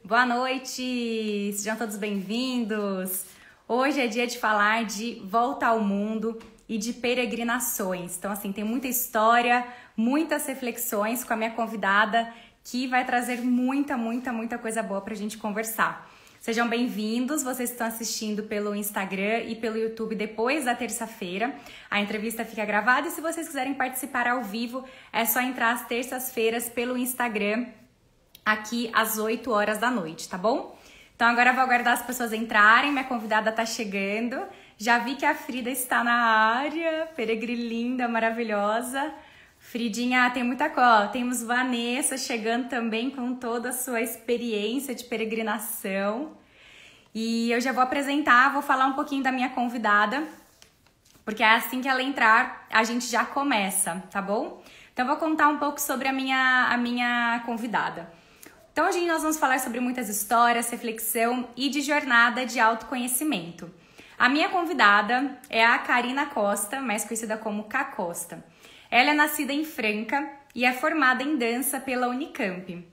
Boa noite, sejam todos bem-vindos. Hoje é dia de falar de volta ao mundo e de peregrinações. Então, assim, tem muita história, muitas reflexões com a minha convidada que vai trazer muita coisa boa pra gente conversar. Sejam bem-vindos, vocês que estão assistindo pelo Instagram e pelo YouTube depois da terça-feira. A entrevista fica gravada e se vocês quiserem participar ao vivo, é só entrar às terças-feiras pelo Instagram, aqui às 8 horas da noite, tá bom? Então agora eu vou aguardar as pessoas entrarem, minha convidada tá chegando. Já vi que a Frida está na área, peregrilinda, maravilhosa. Fridinha, tem muita coisa. Temos Vanessa chegando também com toda a sua experiência de peregrinação. E eu já vou apresentar, vou falar um pouquinho da minha convidada, porque é assim que ela entrar, a gente já começa, tá bom? Então eu vou contar um pouco sobre a minha convidada. Então hoje nós vamos falar sobre muitas histórias, reflexão e de jornada de autoconhecimento. A minha convidada é a Karina Costa, mais conhecida como Cá Costa. Ela é nascida em Franca e é formada em dança pela Unicamp.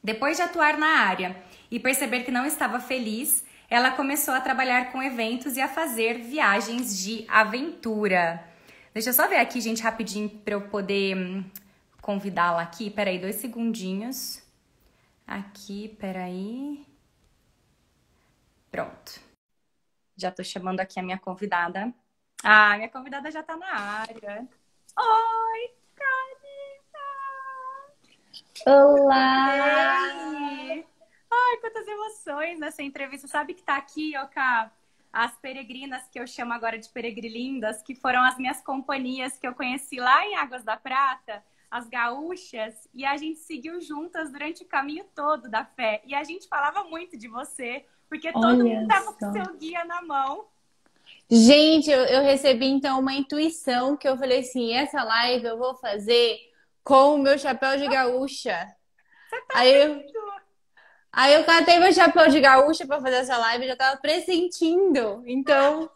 Depois de atuar na área e perceber que não estava feliz, ela começou a trabalhar com eventos e a fazer viagens de aventura. Deixa eu só ver aqui, gente, rapidinho para eu poder convidá-la aqui. Peraí, 2 segundinhos. Aqui, peraí. Pronto. Já tô chamando aqui a minha convidada. Ah, minha convidada já tá na área. Oi, Karina! Olá! Ei! Ai, quantas emoções nessa entrevista. Sabe que tá aqui, ó, Cá, as peregrinas que eu chamo agora de peregrilindas, que foram as minhas companhias que eu conheci lá em Águas da Prata, as gaúchas, e a gente seguiu juntas durante o caminho todo da fé. E a gente falava muito de você, porque todo mundo tava com seu guia na mão. Gente, eu recebi então uma intuição que eu falei assim, essa live eu vou fazer com o meu chapéu de gaúcha. Você tá Aí eu, vendo? aí eu catei meu chapéu de gaúcha para fazer essa live e já tava pressentindo, então,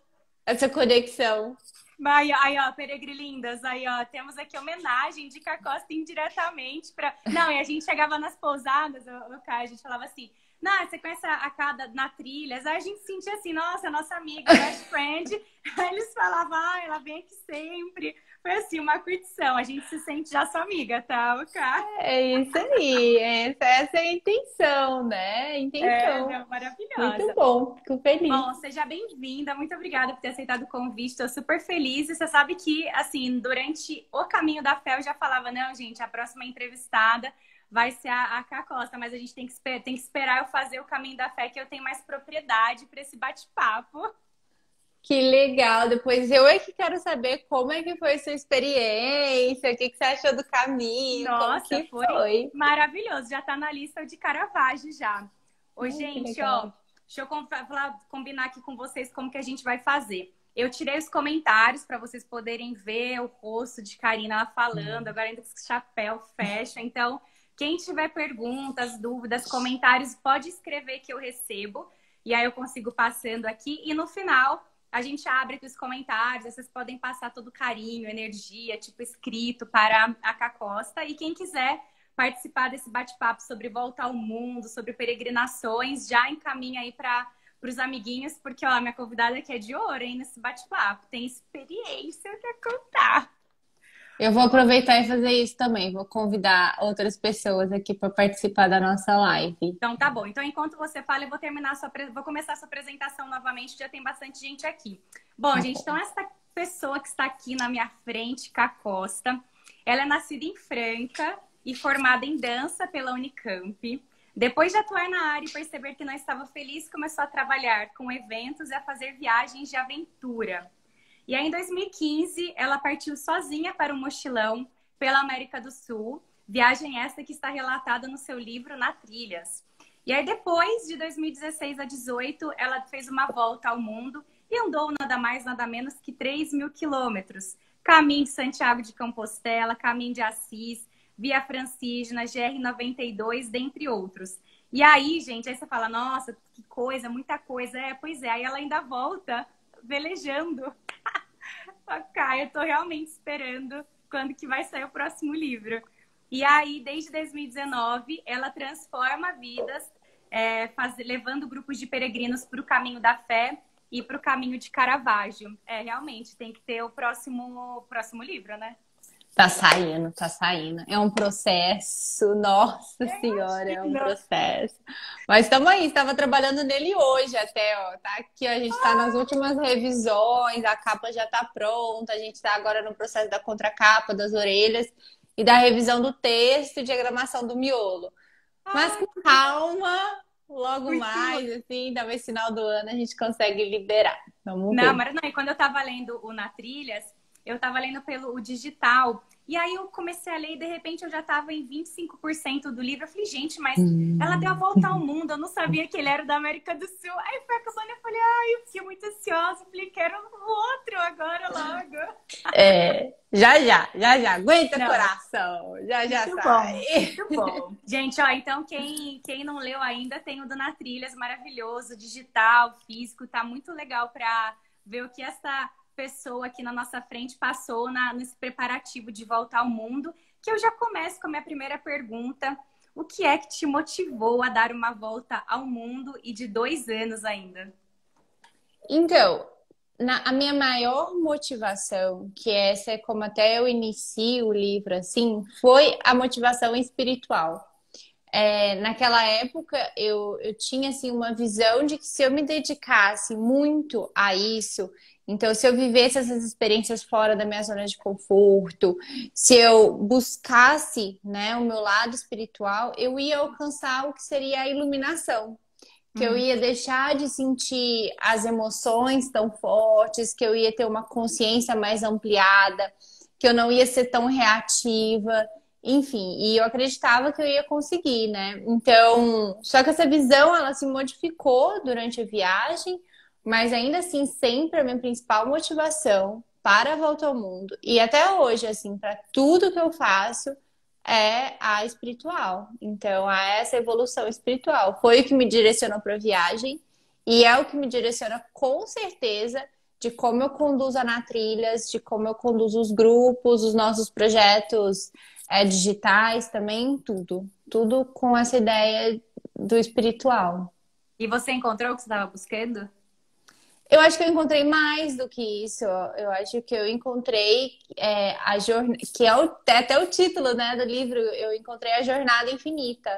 essa conexão. Aí, ó, peregrilindas, aí, ó, temos aqui homenagem de Cá Costa indiretamente pra... Não, e a gente chegava nas pousadas, o Cá, a gente falava assim, não, você conhece a Cada na trilhas? Aí a gente sentia assim, nossa, nossa amiga, best friend. Aí eles falavam, ah, ela vem aqui sempre. Foi assim, uma curtição, a gente se sente já sua amiga, tá, o Cá? É isso aí, essa é a intenção, né? É, Intenção. não, Muito maravilhosa. bom, fico feliz. Bom, seja bem-vinda, muito obrigada por ter aceitado o convite, estou super feliz. E você sabe que, assim, durante o caminho da fé eu já falava, não, gente, a próxima entrevistada vai ser a Cá Costa, mas a gente tem que esperar eu fazer o caminho da fé, que eu tenho mais propriedade para esse bate-papo. Que legal! Depois eu é que quero saber como é que foi sua experiência, o que que você achou do caminho, como Nossa, que foi foi? maravilhoso, já tá na lista de Caravaggio já. Ô, Ai, que gente, ó, legal. deixa eu combinar aqui com vocês como que a gente vai fazer. Eu tirei os comentários para vocês poderem ver o rosto de Karina ela falando, agora ainda com esse chapéu fecha. Então, quem tiver perguntas, dúvidas, comentários, pode escrever que eu recebo. E aí eu consigo passando aqui. E no final, a gente abre aqui os comentários. Vocês podem passar todo carinho, energia, tipo escrito para a Cá Costa. E quem quiser participar desse bate-papo sobre volta ao mundo, sobre peregrinações, já encaminha aí para os amiguinhos, porque ó, minha convidada aqui é de ouro, hein, nesse bate-papo. Tem experiência para contar. Eu vou aproveitar e fazer isso também. Vou convidar outras pessoas aqui para participar da nossa live. Então tá bom. Então enquanto você fala, eu vou vou começar a sua apresentação novamente, já tem bastante gente aqui. Bom, Tá gente, bom. então essa pessoa que está aqui na minha frente, Cá Costa, ela é nascida em Franca e formada em dança pela Unicamp. Depois de atuar na área e perceber que não estava feliz, começou a trabalhar com eventos e a fazer viagens de aventura. E aí, em 2015, ela partiu sozinha para um mochilão pela América do Sul, viagem esta que está relatada no seu livro Na Trilhas. E aí, depois de 2016 a 18, ela fez uma volta ao mundo e andou nada mais, nada menos que 3.000 quilômetros. Caminho de Santiago de Compostela, Caminho de Assis, Via Francígena, GR-92, dentre outros. E aí, gente, aí você fala, nossa, que coisa, muita coisa. É, pois é, aí ela ainda volta velejando. Ok, eu tô realmente esperando quando que vai sair o próximo livro. E aí, desde 2019, ela transforma vidas levando grupos de peregrinos para o caminho da fé e para o caminho de Caravaggio. Realmente, tem que ter o próximo livro, né? Tá saindo, tá saindo. É um processo, nossa senhora, é um processo. Mas estamos aí, estava trabalhando nele hoje até, ó. Tá aqui, a gente tá nas últimas revisões, a capa já tá pronta, a gente tá agora no processo da contracapa, das orelhas e da revisão do texto e diagramação do miolo. Mas com calma, logo mais, assim, talvez final do ano a gente consegue liberar. Vamos ver. Não, mas não, e quando eu tava lendo o Na Trilhas, eu tava lendo pelo digital. E aí eu comecei a ler e de repente eu já tava em 25% do livro. Eu falei, gente, mas ela deu a volta ao mundo. Eu não sabia que ele era da América do Sul. Aí foi acabando, eu falei, ai, eu fiquei muito ansiosa. Eu falei, quero o outro agora logo. Já. Aguenta, não. Coração. Já muito sai. Muito bom. Gente, ó, então quem não leu ainda tem o do Na Trilhas, maravilhoso, digital, físico. Tá muito legal pra ver o que essa pessoa aqui na nossa frente passou nesse preparativo de volta ao mundo, que eu já começo com a minha primeira pergunta. O que é que te motivou a dar uma volta ao mundo e de 2 anos ainda? Então, a minha maior motivação, que essa é como até eu inicio o livro, assim, foi a motivação espiritual. Naquela época, eu tinha, assim, uma visão de que se eu me dedicasse muito a isso, então, se eu vivesse essas experiências fora da minha zona de conforto, se eu buscasse, né, o meu lado espiritual, eu ia alcançar o que seria a iluminação. Que eu ia deixar de sentir as emoções tão fortes, que eu ia ter uma consciência mais ampliada, que eu não ia ser tão reativa, enfim. E eu acreditava que eu ia conseguir, né? Então, só que essa visão, ela se modificou durante a viagem, mas ainda assim, sempre a minha principal motivação para a volta ao mundo, e até hoje, assim, para tudo que eu faço, é a espiritual. Então, essa evolução espiritual foi o que me direcionou para a viagem e é o que me direciona com certeza de como eu conduzo a Na Trilhas, de como eu conduzo os grupos, os nossos projetos digitais também, tudo. Tudo com essa ideia do espiritual. E você encontrou o que você estava buscando? Eu acho que eu encontrei mais do que isso. Eu acho que eu encontrei a jornada, que é até o título, né, do livro. Eu encontrei a jornada infinita.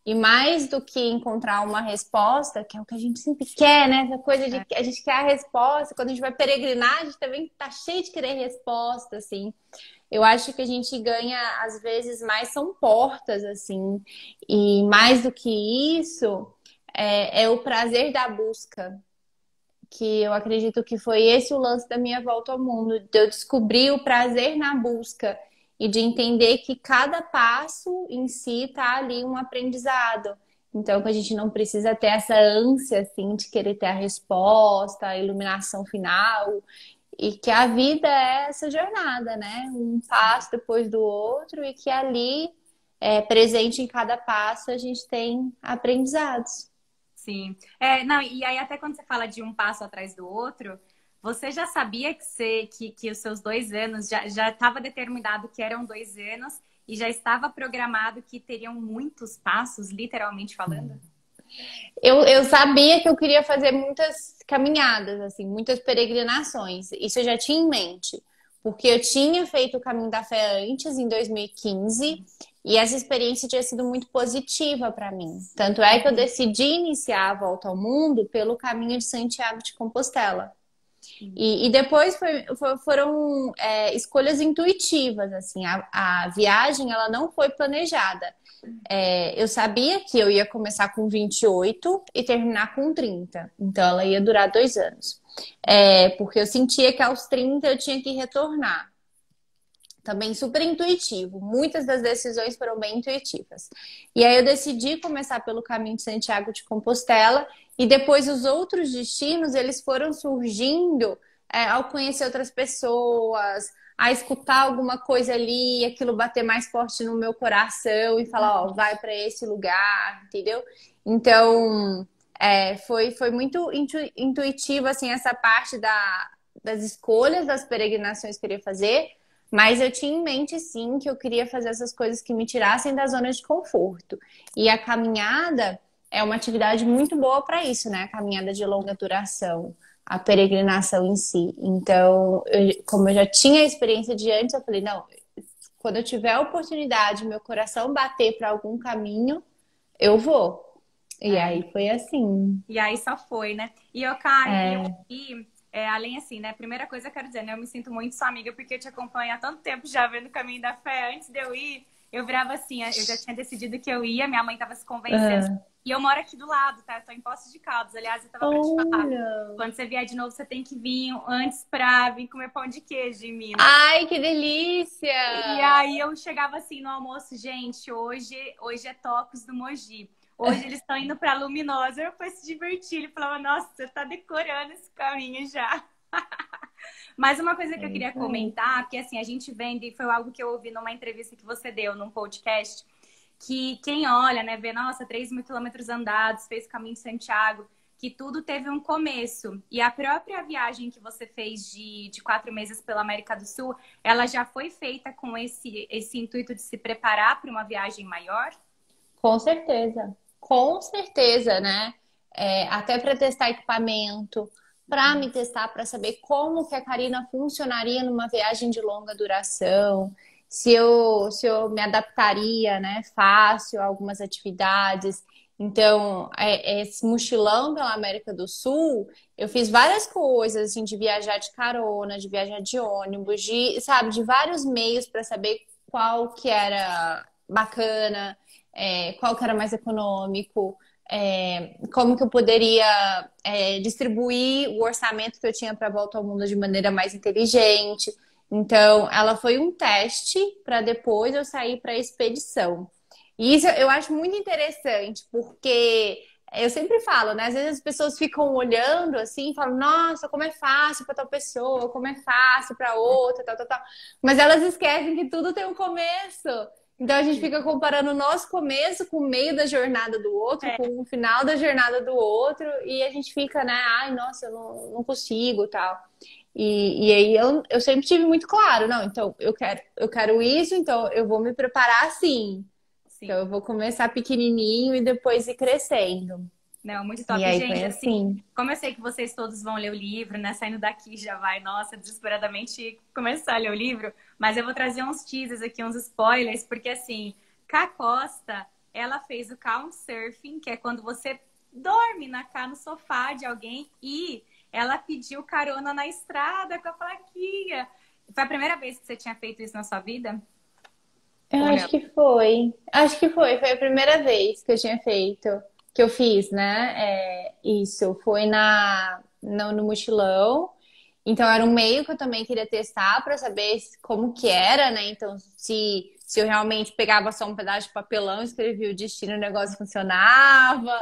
E mais do que encontrar uma resposta, que é o que a gente sempre quer, né? Essa coisa de que a gente quer a resposta. Quando a gente vai peregrinar, a gente também tá cheio de querer resposta, assim. Eu acho que a gente ganha, às vezes, mais são portas, assim. E mais do que isso, é o prazer da busca. Que eu acredito que foi esse o lance da minha volta ao mundo, de eu descobrir o prazer na busca e de entender que cada passo em si tá ali um aprendizado. Então, que a gente não precisa ter essa ânsia, assim, de querer ter a resposta, a iluminação final, e que a vida é essa jornada, né? Um passo depois do outro, e que ali, presente em cada passo, a gente tem aprendizados. Sim. Não, e aí até quando você fala de um passo atrás do outro, você já sabia que os seus 2 anos já estava determinado que eram 2 anos e já estava programado que teriam muitos passos, literalmente falando? Eu sabia que eu queria fazer muitas caminhadas, assim, muitas peregrinações. Isso eu já tinha em mente. Porque eu tinha feito o Caminho da Fé antes, em 2015, e essa experiência tinha sido muito positiva para mim. Tanto é que eu decidi iniciar a volta ao mundo pelo Caminho de Santiago de Compostela. E depois foram escolhas intuitivas, assim. A viagem, ela não foi planejada. Eu sabia que eu ia começar com 28 e terminar com 30. Então, ela ia durar 2 anos. Porque eu sentia que aos 30 eu tinha que retornar. Também super intuitivo. Muitas das decisões foram bem intuitivas. E aí eu decidi começar pelo Caminho de Santiago de Compostela e depois os outros destinos, eles foram surgindo ao conhecer outras pessoas, a escutar alguma coisa ali, aquilo bater mais forte no meu coração e falar, ó, vai para esse lugar, entendeu? Então, foi muito intuitiva, assim, essa parte das escolhas das peregrinações que eu queria fazer, mas eu tinha em mente, sim, que eu queria fazer essas coisas que me tirassem da zona de conforto. E a caminhada, é uma atividade muito boa para isso, né? A caminhada de longa duração, a peregrinação em si. Então, como eu já tinha a experiência de antes, eu falei, não, quando eu tiver a oportunidade, meu coração bater para algum caminho, eu vou. E É. aí foi assim. E aí só foi, né? E eu, Karen, e eu É, aqui, além assim, né? Primeira coisa eu quero dizer, né? Eu me sinto muito sua amiga porque eu te acompanho há tanto tempo já vendo o Caminho da Fé. Antes de eu ir, eu virava assim, eu já tinha decidido que eu ia, minha mãe tava se convencendo. ah, E eu moro aqui do lado, tá? Eu tô em Poços de Caldas. Aliás, eu tava pra te falar. olha. Quando você vier de novo, você tem que vir antes pra vir comer pão de queijo em Minas. Ai, que delícia! E aí eu chegava assim no almoço, gente, hoje é Tocos do Mogi. Hoje eles estão indo para Luminosa para se divertir. Ele falava, nossa, você tá decorando esse caminho já. Mas uma coisa que É eu queria isso aí. comentar, porque assim, a gente vende, foi algo que eu ouvi numa entrevista que você deu num podcast, que quem olha, né, vê, nossa, 3.000 quilômetros andados, fez o caminho de Santiago, que tudo teve um começo. E a própria viagem que você fez de 4 meses pela América do Sul, ela já foi feita com esse intuito de se preparar para uma viagem maior? Com certeza, né? É, até para testar equipamento, para me testar, para saber como que a Karina funcionaria numa viagem de longa duração, se eu me adaptaria, né, fácil a algumas atividades. Então, esse mochilão pela América do Sul, eu fiz várias coisas, assim, de viajar de carona, de viajar de ônibus, sabe, de vários meios para saber qual que era bacana, qual que era mais econômico, como que eu poderia distribuir o orçamento que eu tinha para a volta ao mundo de maneira mais inteligente. Então, ela foi um teste para depois eu sair para a expedição. E isso eu acho muito interessante, porque eu sempre falo, né? Às vezes as pessoas ficam olhando assim, e falam, nossa, como é fácil para tal pessoa, como é fácil para outra, tal, tal, tal. Mas elas esquecem que tudo tem um começo. Então a gente fica comparando o nosso começo com o meio da jornada do outro, É, com o final da jornada do outro, e a gente fica, né? Ai, nossa, eu não consigo, tal. E aí eu sempre tive muito claro, não, então eu quero isso, então eu vou me preparar assim. Então eu sim. vou começar pequenininho e depois ir crescendo. Não, muito E top. aí foi Gente, assim, assim. como eu sei que vocês todos vão ler o livro, né? Saindo daqui já vai, nossa, desesperadamente começar a ler o livro. Mas eu vou trazer uns teasers aqui, uns spoilers, porque assim, Cá Costa, ela fez o Couchsurfing, que é quando você dorme no sofá de alguém, e ela pediu carona na estrada com a plaquinha. Foi a primeira vez que você tinha feito isso na sua vida? Eu Ou acho não? que foi. Acho que foi. Foi a primeira vez que eu tinha feito, que eu fiz, né? Isso. Foi no mochilão. Então era um meio que eu também queria testar para saber como que era, né? Então, se eu realmente pegava só um pedaço de papelão, escrevia o destino, o negócio funcionava,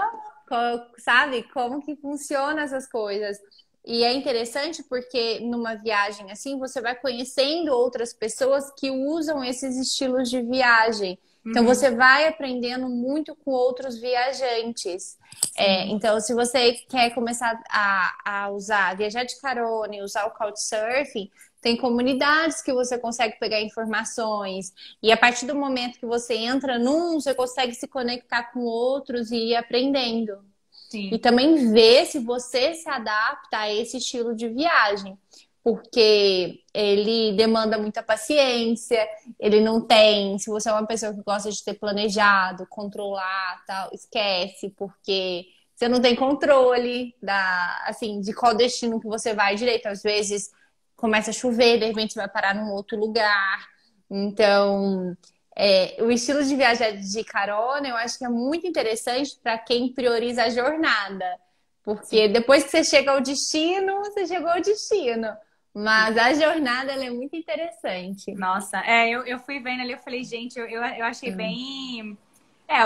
sabe? Como que funciona essas coisas. E é interessante porque numa viagem assim, você vai conhecendo outras pessoas que usam esses estilos de viagem. Então Uhum, você vai aprendendo muito com outros viajantes. sim. Então, se você quer começar a usar, viajar de carona e usar o Couchsurfing, tem comunidades que você consegue pegar informações. E a partir do momento que você entra num, você consegue se conectar com outros e ir aprendendo. E Sim. também ver se você se adapta a esse estilo de viagem. Porque ele demanda muita paciência, ele não tem. Se você é uma pessoa que gosta de ter planejado, controlar, tal, esquece, porque você não tem controle assim, de qual destino que você vai direito. Às vezes começa a chover, de repente você vai parar num outro lugar. Então, o estilo de viagem de carona, eu acho que é muito interessante para quem prioriza a jornada. Sim. Porque depois que você chega ao destino, você chegou ao destino. Mas a jornada, ela é muito interessante. Nossa, eu fui vendo ali, eu falei, gente, eu achei Hum. bem.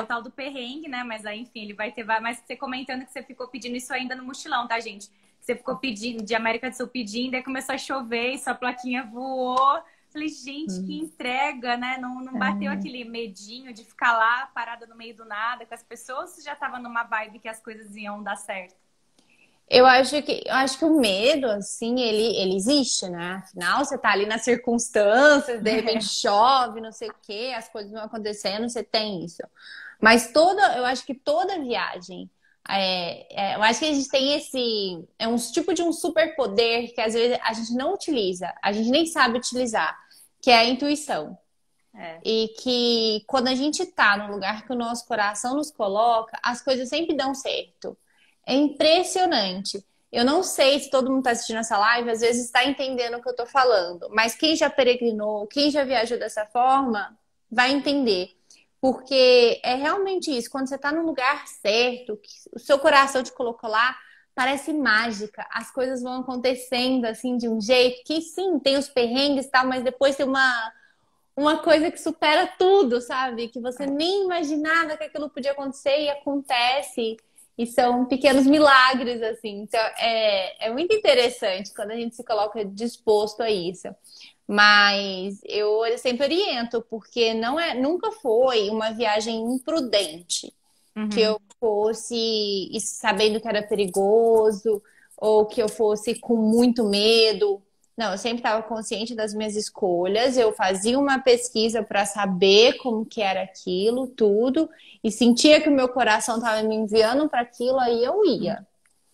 O tal do perrengue, né? Mas aí, enfim, ele vai ter. Mas você comentando que você ficou pedindo isso ainda no mochilão, tá, gente? Você ficou pedindo, de América do Sul pedindo, aí começou a chover e sua plaquinha voou. Falei, gente, que Hum. entrega, né? Não bateu aquele medinho de ficar lá parada no meio do nada com as pessoas, você já tava numa vibe que as coisas iam dar certo. Eu acho que o medo, assim, ele existe, né? Afinal, você tá ali nas circunstâncias, de repente chove, não sei o quê, as coisas vão acontecendo, você tem isso. Mas eu acho que toda viagem, eu acho que a gente tem um tipo de um superpoder que às vezes a gente não utiliza, a gente nem sabe utilizar, que é a intuição. É. E que quando a gente tá no lugar que o nosso coração nos coloca, as coisas sempre dão certo. É impressionante. Eu não sei se todo mundo está assistindo essa live, às vezes está entendendo o que eu tô falando, mas quem já peregrinou, quem já viajou dessa forma, vai entender. Porque é realmente isso, quando você está no lugar certo, que o seu coração te colocou lá, parece mágica. As coisas vão acontecendo assim de um jeito que sim, tem os perrengues e tal, mas depois tem uma coisa que supera tudo, sabe? Que você nem imaginava que aquilo podia acontecer e acontece. E são pequenos milagres, assim. Então, é muito interessante quando a gente se coloca disposto a isso. Mas eu sempre oriento, porque nunca foi uma viagem imprudente. Que Uhum. eu fosse sabendo que era perigoso, ou que eu fosse com muito medo. Não, eu sempre estava consciente das minhas escolhas, eu fazia uma pesquisa para saber como que era aquilo, tudo, e sentia que o meu coração estava me enviando para aquilo, aí eu ia,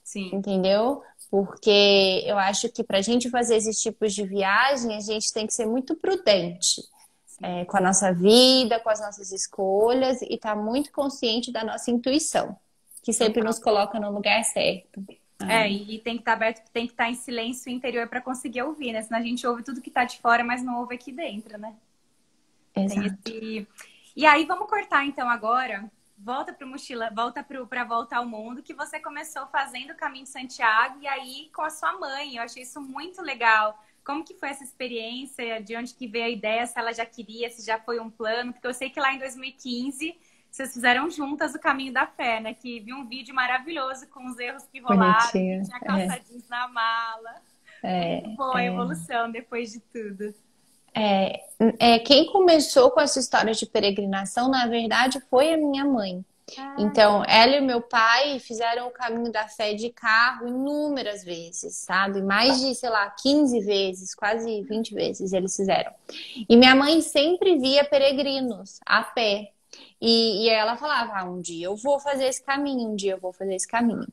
Sim. entendeu? Porque eu acho que para a gente fazer esses tipos de viagem, a gente tem que ser muito prudente, Sim. com a nossa vida, com as nossas escolhas, e estar muito consciente da nossa intuição, que sempre Total. nos coloca no lugar certo. É, e tem que estar aberto, tem que estar em silêncio interior para conseguir ouvir, né? Senão a gente ouve tudo que tá de fora, mas não ouve aqui dentro, né? Tem Exato. esse. E aí, vamos cortar então agora. Volta para mochila, para volta ao mundo, que você começou fazendo o caminho de Santiago e aí com a sua mãe. Eu achei isso muito legal. Como que foi essa experiência? De onde que veio a ideia? Se ela já queria, se já foi um plano? Porque eu sei que lá em 2015 vocês fizeram juntas o Caminho da Fé, né? Que vi um vídeo maravilhoso com os erros que rolaram, que Bonitinho. tinha calça jeans na mala. Muito boa a É. evolução depois de tudo. Quem começou com essa história de peregrinação, na verdade, foi a minha mãe. Ah, Então, ela e meu pai fizeram o caminho da fé de carro inúmeras vezes, sabe? Mais de, sei lá, 15 vezes, quase 20 vezes eles fizeram. E minha mãe sempre via peregrinos a pé. E ela falava, um dia eu vou fazer esse caminho, um dia eu vou fazer esse caminho.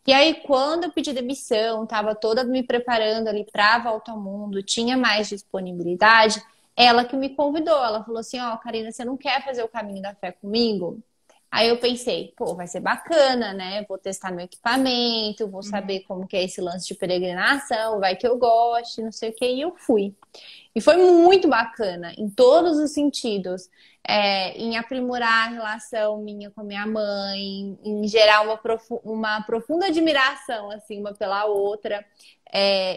E aí, quando eu pedi demissão, estava toda me preparando ali para a volta ao mundo, tinha mais disponibilidade, ela que me convidou. Ela falou assim, Karina, você não quer fazer o caminho da fé comigo? Aí eu pensei, pô, vai ser bacana, né? Vou testar meu equipamento, vou saber como que é esse lance de peregrinação, vai que eu goste, não sei o que, e eu fui. E foi muito bacana, em todos os sentidos, em aprimorar a relação minha com a minha mãe, em gerar uma profunda admiração, assim, uma pela outra,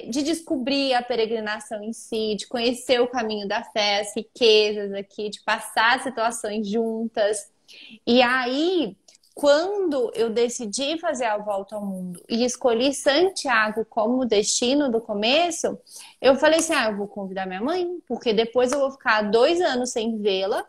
de descobrir a peregrinação em si, de conhecer o caminho da fé, as riquezas aqui, de passar situações juntas. E aí, quando eu decidi fazer a volta ao mundo e escolhi Santiago como destino do começo, eu falei assim: eu vou convidar minha mãe, porque depois eu vou ficar 2 anos sem vê-la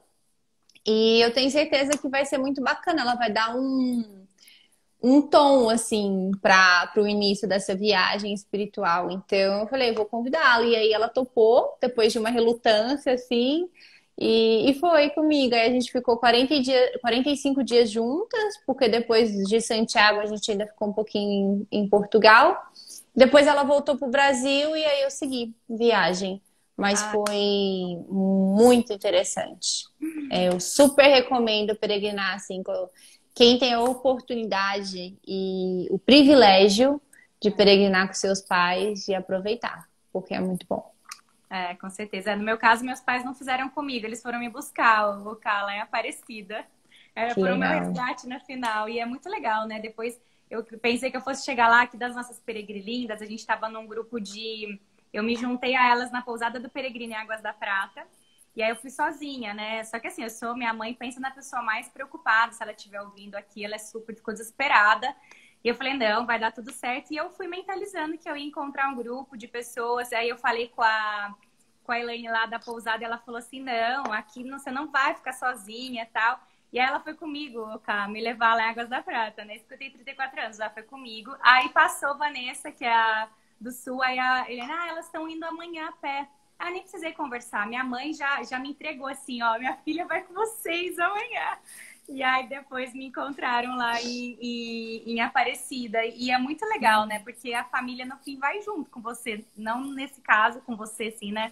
e eu tenho certeza que vai ser muito bacana. Ela vai dar um tom, assim, para o início dessa viagem espiritual. Então, eu falei: vou convidá-la. E aí ela topou, depois de uma relutância, assim. E foi comigo. Aí a gente ficou 45 dias juntas, porque depois de Santiago a gente ainda ficou um pouquinho em Portugal. Depois ela voltou para o Brasil e aí eu segui viagem. Mas ah, foi muito interessante. Eu super recomendo peregrinar assim, quem tem a oportunidade e o privilégio de peregrinar com seus pais e aproveitar, porque é muito bom. com certeza. No meu caso, meus pais não fizeram comigo, eles foram me buscar, o local lá em Aparecida. Que Foram o meu legal. resgate na final. E é muito legal, né? Depois eu pensei que eu fosse chegar lá, aqui das nossas peregrilindas, a gente estava num grupo de. Eu me juntei a elas na pousada do Peregrino em Águas da Prata. E aí eu fui sozinha, né? Só que assim, minha mãe pensa na pessoa mais preocupada. Se ela estiver ouvindo aqui, ela é super, ficou desesperada. E eu falei, não, vai dar tudo certo. E eu fui mentalizando que eu ia encontrar um grupo de pessoas. Aí eu falei com a Elaine lá da pousada e ela falou assim, não, aqui você não vai ficar sozinha e tal. E aí ela foi comigo, cá, me levar lá em Águas da Prata, né? Isso que eu tenho 34 anos, ela foi comigo. Aí passou Vanessa, que é a do Sul, aí a Helena, elas estão indo amanhã a pé. Ah, nem precisei conversar. Minha mãe já me entregou assim, ó, minha filha vai com vocês amanhã. E aí depois me encontraram lá em Aparecida. E é muito legal, né? Porque a família no fim vai junto com você. Não nesse caso com você, assim, né?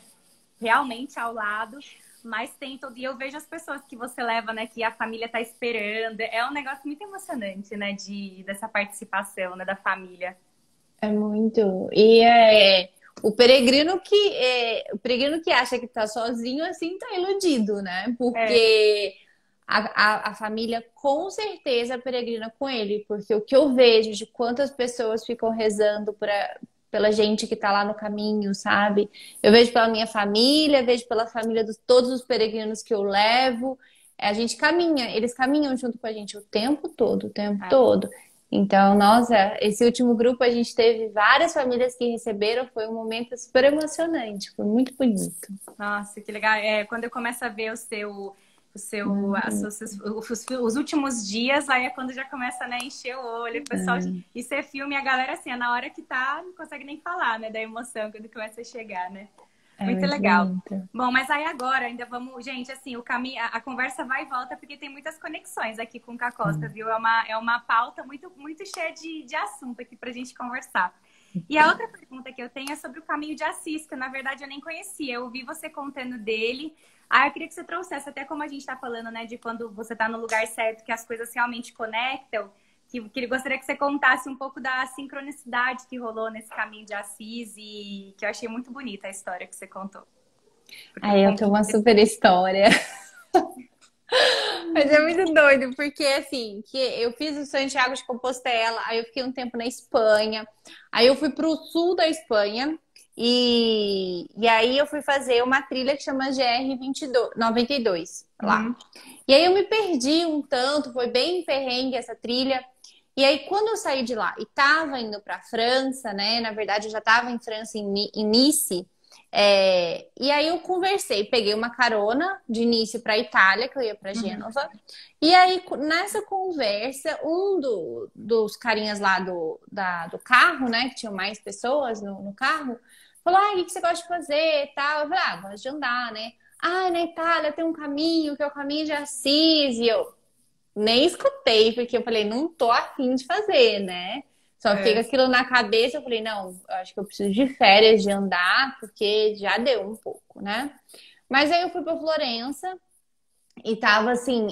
Realmente ao lado. Mas tem todo. E eu vejo as pessoas que você leva, né? Que a família tá esperando. É um negócio muito emocionante, né? Dessa participação, né? Da família. É muito. O peregrino que acha que tá sozinho, assim, tá iludido, né? É, Porque a família com certeza peregrina com ele, porque o que eu vejo de quantas pessoas ficam rezando pela gente que tá lá no caminho, sabe? Eu vejo pela minha família, vejo pela família de todos os peregrinos que eu levo. A gente caminha, eles caminham junto com a gente o tempo todo, o tempo é. todo. Então, nossa, esse último grupo a gente teve várias famílias que receberam, foi um momento super emocionante, foi muito bonito. Nossa, que legal. É, quando eu começo a ver Muito os últimos dias, aí é quando já começa, né, a encher o olho, o pessoal, e você filme a galera assim, na hora que tá, não consegue nem falar, né, da emoção, quando começa a chegar, né? Muito muito legal. bonito. Bom, mas aí agora ainda vamos, gente, assim, o caminho, a conversa vai e volta porque tem muitas conexões aqui com o Cacosta, viu? É uma pauta muito, muito cheia de assunto aqui pra gente conversar. E a outra pergunta que eu tenho é sobre o caminho de Assis, que na verdade eu nem conhecia. Eu ouvi você contando dele. Ah, eu queria que você trouxesse, até como a gente está falando, né, de quando você está no lugar certo, que as coisas realmente conectam, que ele gostaria que você contasse um pouco da sincronicidade que rolou nesse caminho de Assis e que eu achei muito bonita a história que você contou. Porque Aí eu tenho uma super história. Mas é muito doido, porque assim, que eu fiz o Santiago de Compostela, aí eu fiquei um tempo na Espanha, aí eu fui pro sul da Espanha e aí eu fui fazer uma trilha que chama GR 92 lá. Uhum, E aí eu me perdi um tanto, foi bem perrengue essa trilha. E aí quando eu saí de lá e tava indo pra França, né? Na verdade eu já tava em França, em Nice. E aí eu conversei, peguei uma carona de início para Itália, que eu ia para uhum. Gênova. E aí nessa conversa, dos carinhas lá do carro, né, que tinham mais pessoas no carro, falou: "Ah, o que que você gosta de fazer?" E tal. Eu falei: "Ah, gosto de andar, né?" "Ah, na Itália tem um caminho que é o caminho de Assis." E eu nem escutei, porque eu falei: "Não tô afim de fazer, né?" Só fica É. aquilo na cabeça. Eu falei: "Não, eu acho que eu preciso de férias, de andar, porque já deu um pouco, né?" Mas aí eu fui pra Florença e tava assim,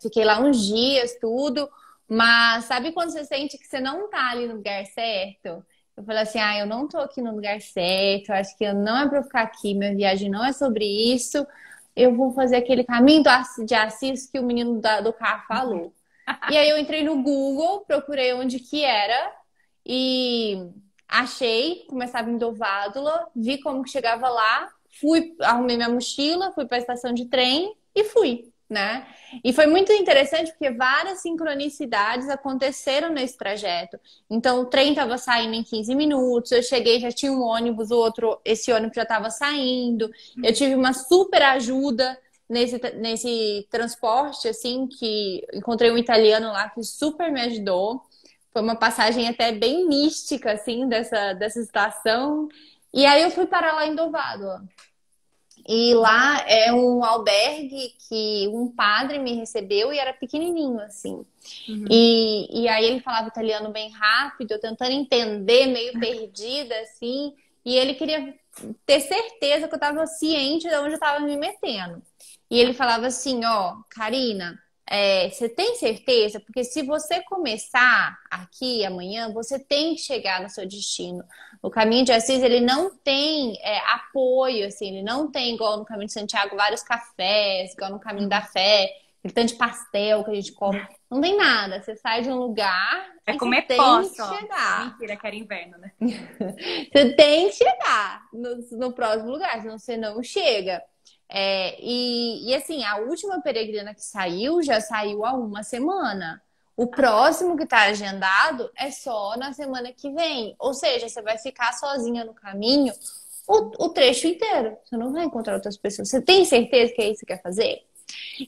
fiquei lá uns dias, tudo, mas sabe quando você sente que você não tá ali no lugar certo? Eu falei assim: "Ah, eu não tô aqui no lugar certo, eu acho que não é pra eu ficar aqui, minha viagem não é sobre isso. Eu vou fazer aquele caminho de Assis que o menino do carro falou." E aí eu entrei no Google, procurei onde que era e achei, começava em Dovádula, vi como que chegava lá, fui, arrumei minha mochila, fui para a estação de trem e fui, né? E foi muito interessante porque várias sincronicidades aconteceram nesse trajeto. Então o trem estava saindo em 15 minutos, eu cheguei, já tinha um ônibus, esse ônibus já estava saindo. Eu tive uma super ajuda nesse transporte, assim, que encontrei um italiano lá que super me ajudou. Foi uma passagem até bem mística, assim, dessa estação. E aí eu fui parar lá em Dovado. E lá é um albergue que um padre me recebeu e era pequenininho, assim. Uhum. E aí ele falava italiano bem rápido, eu tentando entender, meio perdida, assim. E ele queria ter certeza que eu estava ciente de onde eu estava me metendo. E ele falava assim: "Ó, Karina, você tem certeza? Porque se você começar aqui amanhã, você tem que chegar no seu destino. O caminho de Assis, ele não tem apoio, assim, ele não tem, igual no caminho de Santiago, vários cafés, igual no caminho da fé, aquele tanto de pastel que a gente come. Não tem nada. Você sai de um lugar É e você comer tem que posso, ó. chegar. Mentira, que era inverno, né? Você tem que chegar no próximo lugar, senão você não chega." E assim, a última peregrina que saiu já saiu há uma semana. O próximo que está agendado é só na semana que vem. Ou seja, você vai ficar sozinha no caminho o trecho inteiro. Você não vai encontrar outras pessoas. Você tem certeza que é isso que quer fazer?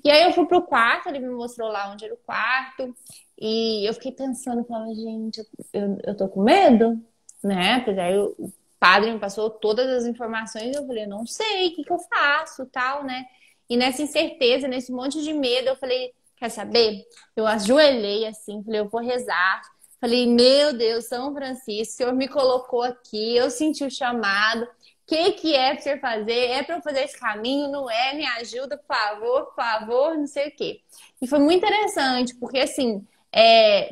E aí eu fui pro quarto, ele me mostrou lá onde era o quarto. E eu fiquei pensando, falando: "Gente, eu tô com medo, né?" Porque aí o padre me passou todas as informações e eu falei: "Não sei, o que que eu faço, tal, né?" E nessa incerteza, nesse monte de medo, eu falei: quer saber? Eu ajoelhei assim, falei, eu vou rezar. Falei, meu Deus, São Francisco, o Senhor me colocou aqui, eu senti o chamado. O que é pra você fazer? É pra eu fazer esse caminho? Não é? Me ajuda, por favor, não sei o quê. E foi muito interessante, porque assim,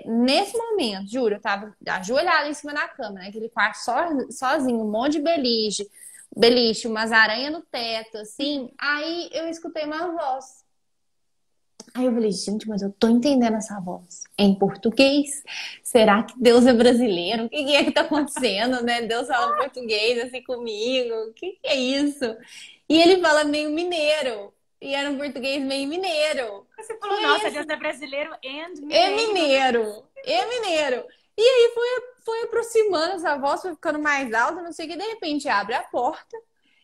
nesse momento, juro, eu tava ajoelhada em cima da cama, né? Aquele quarto sozinho, um monte de beliche, umas aranhas no teto, assim. Aí eu escutei uma voz. Aí eu falei, gente, mas eu tô entendendo essa voz. É em português? Será que Deus é brasileiro? O que é que tá acontecendo, né? Deus fala português assim comigo. O que é isso? E ele fala meio mineiro. E era um português meio mineiro. Você falou, nossa, Deus é brasileiro and É mineiro. mineiro. É mineiro. E aí foi aproximando essa voz, foi ficando mais alta, não sei o que. De repente abre a porta,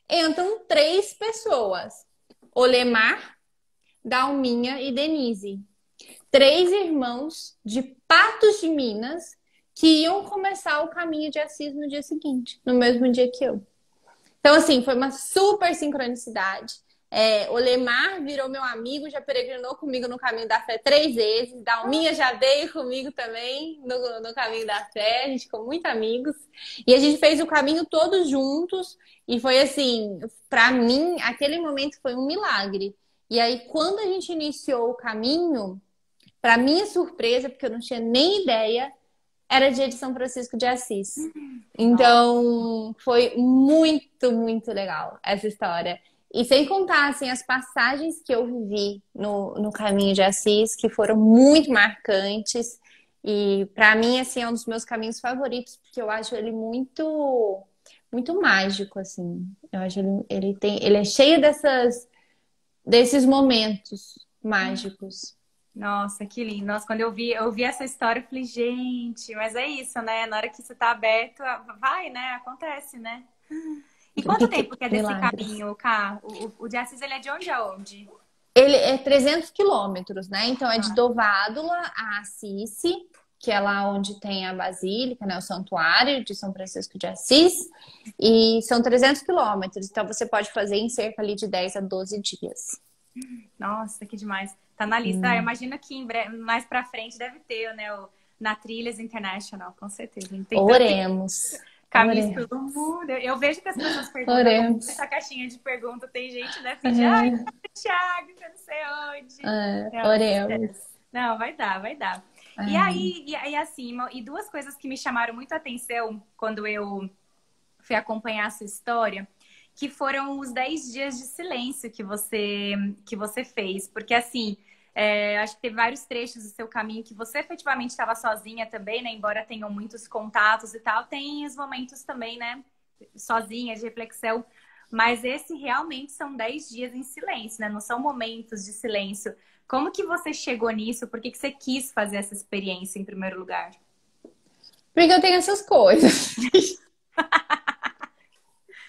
entram 3 pessoas. Olemar, Dalminha e Denise. 3 irmãos de Patos de Minas que iam começar o caminho de Assis no dia seguinte, no mesmo dia que eu. Então, assim, foi uma super sincronicidade. Olemar virou meu amigo, já peregrinou comigo no caminho da fé 3 vezes. Dalminha já veio comigo também no caminho da fé. A gente ficou muito amigos. E a gente fez o caminho todos juntos. E foi assim, para mim, aquele momento foi um milagre. E aí, quando a gente iniciou o caminho, para minha surpresa, porque eu não tinha nem ideia, era dia de São Francisco de Assis. Então, foi muito, muito legal essa história. E sem contar, assim, as passagens que eu vivi no caminho de Assis, que foram muito marcantes. E para mim, assim, é um dos meus caminhos favoritos, porque eu acho ele muito, muito mágico, assim. Eu acho ele é cheio desses momentos mágicos. Nossa, que lindo. Nossa, quando eu vi essa história, eu falei, gente, mas é isso, né? Na hora que você tá aberto, vai, né? Acontece, né? E quanto tempo que é desse Milagres. caminho, Cá? O de Assis, ele é de onde a onde? Ele é 300 quilômetros, né? Então é de Dovádula a Assis, que é lá onde tem a Basílica, né? O Santuário de São Francisco de Assis. E são 300 quilômetros. Então você pode fazer em cerca ali de 10 a 12 dias. Nossa, que demais. Tá na lista. Eu imagino que em breve, mais pra frente deve ter, né? Na Trilhas International, com certeza. Tem Oremos. caminhos Oremos. pelo mundo. Eu vejo que as pessoas perguntam Oremos. essa caixinha de pergunta. Tem gente, né? Pedir, ai, Thiago, eu não sei onde. Oremos. Não, vai dar, vai dar. E aí, assim, e 2 coisas que me chamaram muito a atenção quando eu fui acompanhar a sua história, que foram os 10 dias de silêncio que você fez. Porque, assim, acho que teve vários trechos do seu caminho que você efetivamente estava sozinha também, né? Embora tenham muitos contatos e tal, tem os momentos também, né? Sozinha, de reflexão. Mas esse realmente são 10 dias em silêncio, né? Não são momentos de silêncio. Como que você chegou nisso? Por que você quis fazer essa experiência em primeiro lugar? Porque eu tenho essas coisas.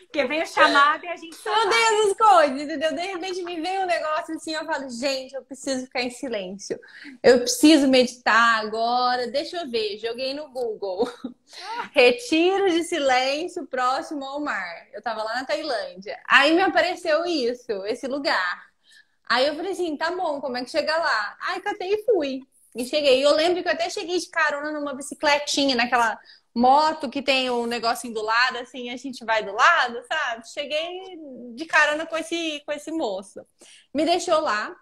Porque veio chamada e a gente Eu tenho essas coisas, entendeu? De repente me vem um negócio assim, eu falo, gente, eu preciso ficar em silêncio. Eu preciso meditar agora. Deixa eu ver, joguei no Google. Retiro de silêncio próximo ao mar. Eu tava lá na Tailândia. Aí me apareceu esse lugar. Aí eu falei assim, tá bom, como é que chega lá? Aí catei e fui. E cheguei. E eu lembro que eu até cheguei de carona numa bicicletinha, naquela moto que tem um negocinho do lado, assim, a gente vai do lado, sabe? Cheguei de carona com esse moço. Me deixou lá.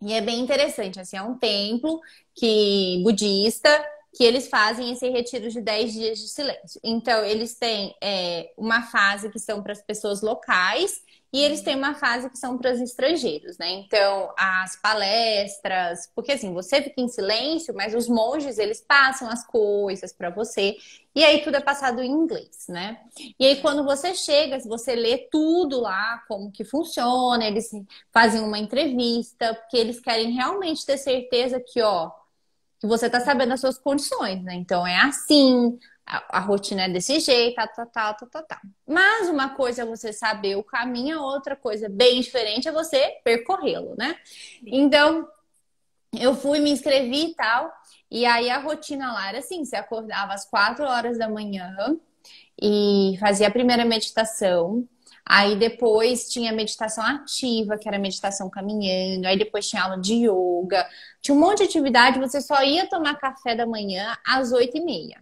E é bem interessante, assim, é um templo budista que eles fazem esse retiro de 10 dias de silêncio. Então, eles têm uma fase que são para as pessoas locais e eles têm uma fase que são para os estrangeiros, né? Então, as palestras, porque assim, você fica em silêncio, mas os monges, eles passam as coisas para você, e aí tudo é passado em inglês, né? E aí, quando você chega, você lê tudo lá, como que funciona, eles fazem uma entrevista, porque eles querem realmente ter certeza que, ó, que você tá sabendo as suas condições, né? Então, é assim, a rotina é desse jeito, tal. Mas uma coisa é você saber o caminho, a outra coisa bem diferente é você percorrê-lo, né? Então, eu fui, me inscrevi e tal, e aí a rotina lá era assim, você acordava às 4 horas da manhã e fazia a primeira meditação, Aí depois tinha meditação ativa, que era meditação caminhando. Aí depois tinha aula de yoga. Tinha um monte de atividade. Você só ia tomar café da manhã às 8h30.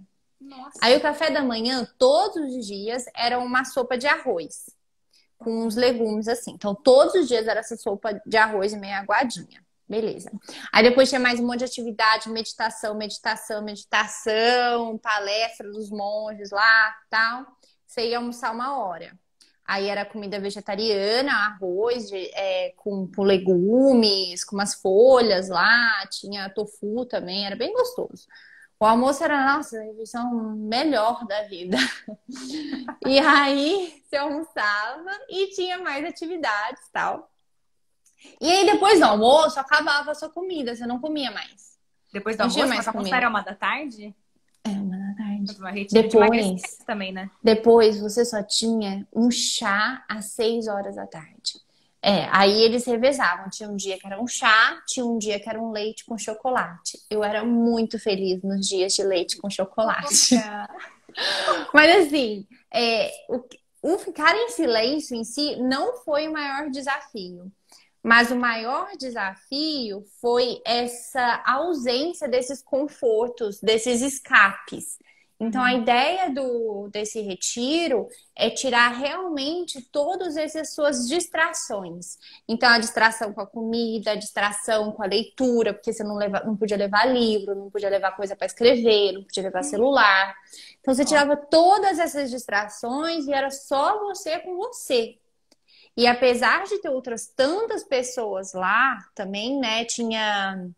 Aí Nossa. o café da manhã, todos os dias, era uma sopa de arroz. Com uns legumes assim. Então todos os dias era essa sopa de arroz meio aguadinha. Beleza. Aí depois tinha mais um monte de atividade, meditação, palestra dos monges lá, tal. Você ia almoçar 1 hora. Aí era comida vegetariana, arroz com legumes, com umas folhas lá, tinha tofu também, era bem gostoso. O almoço era, nossa, a refeição melhor da vida. E aí você almoçava e tinha mais atividades e tal. E aí depois do almoço acabava a sua comida, você não comia mais. Depois do Não tinha almoço, mais mas almoçar comida. era 1 da tarde? É, 1 da tarde. Uma retiro de Depois, emagrecimento também, né? depois você só tinha um chá às 6 horas da tarde. Aí eles revezavam. Tinha um dia que era um chá, tinha um dia que era um leite com chocolate. Eu era muito feliz nos dias de leite com chocolate. Poxa. Mas assim, o ficar em silêncio em si não foi o maior desafio. Mas o maior desafio foi essa ausência desses confortos, desses escapes. Então, a ideia desse retiro é tirar realmente todas essas suas distrações. Então, a distração com a comida, a distração com a leitura, porque você não podia levar livro, não podia levar coisa para escrever, não podia levar celular. Então, você tirava todas essas distrações e era só você com você. E apesar de ter outras tantas pessoas lá também, né? Tinha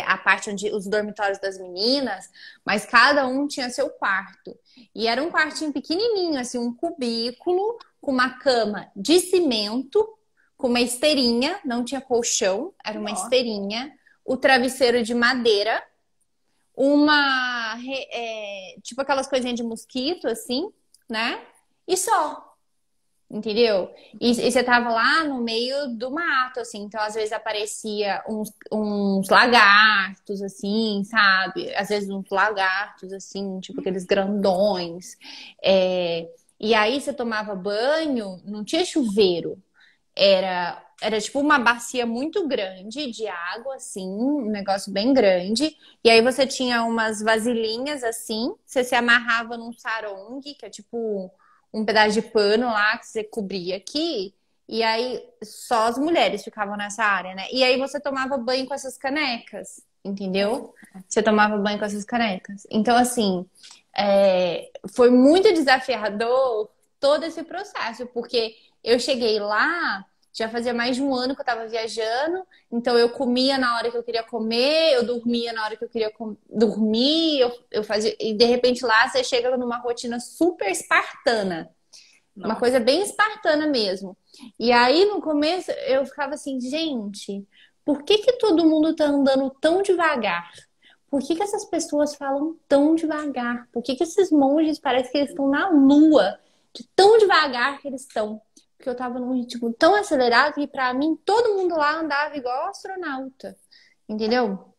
a parte onde os dormitórios das meninas, mas cada um tinha seu quarto. E era um quartinho pequenininho, assim, um cubículo com uma cama de cimento, com uma esteirinha, não tinha colchão, era uma esteirinha, o travesseiro de madeira, tipo aquelas coisinhas de mosquito, assim, né? E só. Entendeu? E você tava lá no meio do mato, assim, então às vezes aparecia uns lagartos, assim, sabe? Às vezes uns lagartos, assim, tipo aqueles grandões. E aí você tomava banho, não tinha chuveiro. Era tipo uma bacia muito grande de água, assim, um negócio bem grande. E aí você tinha umas vasilhinhas, assim, você se amarrava num sarong, que é tipo um pedaço de pano lá que você cobria aqui, e aí só as mulheres ficavam nessa área, né? E aí você tomava banho com essas canecas, entendeu? Você tomava banho com essas canecas. Então, assim, foi muito desafiador todo esse processo, porque eu cheguei lá, já fazia mais de 1 ano que eu tava viajando, então eu comia na hora que eu queria comer, eu dormia na hora que eu queria dormir, eu fazia, e de repente lá você chega numa rotina super espartana. Uma coisa bem espartana mesmo. E aí no começo eu ficava assim, gente, por que que todo mundo tá andando tão devagar? Por que que essas pessoas falam tão devagar? Por que que esses monges parece que eles estão na lua, de tão devagar que eles estão? Porque eu tava num ritmo tão acelerado que pra mim todo mundo lá andava igual astronauta. Entendeu?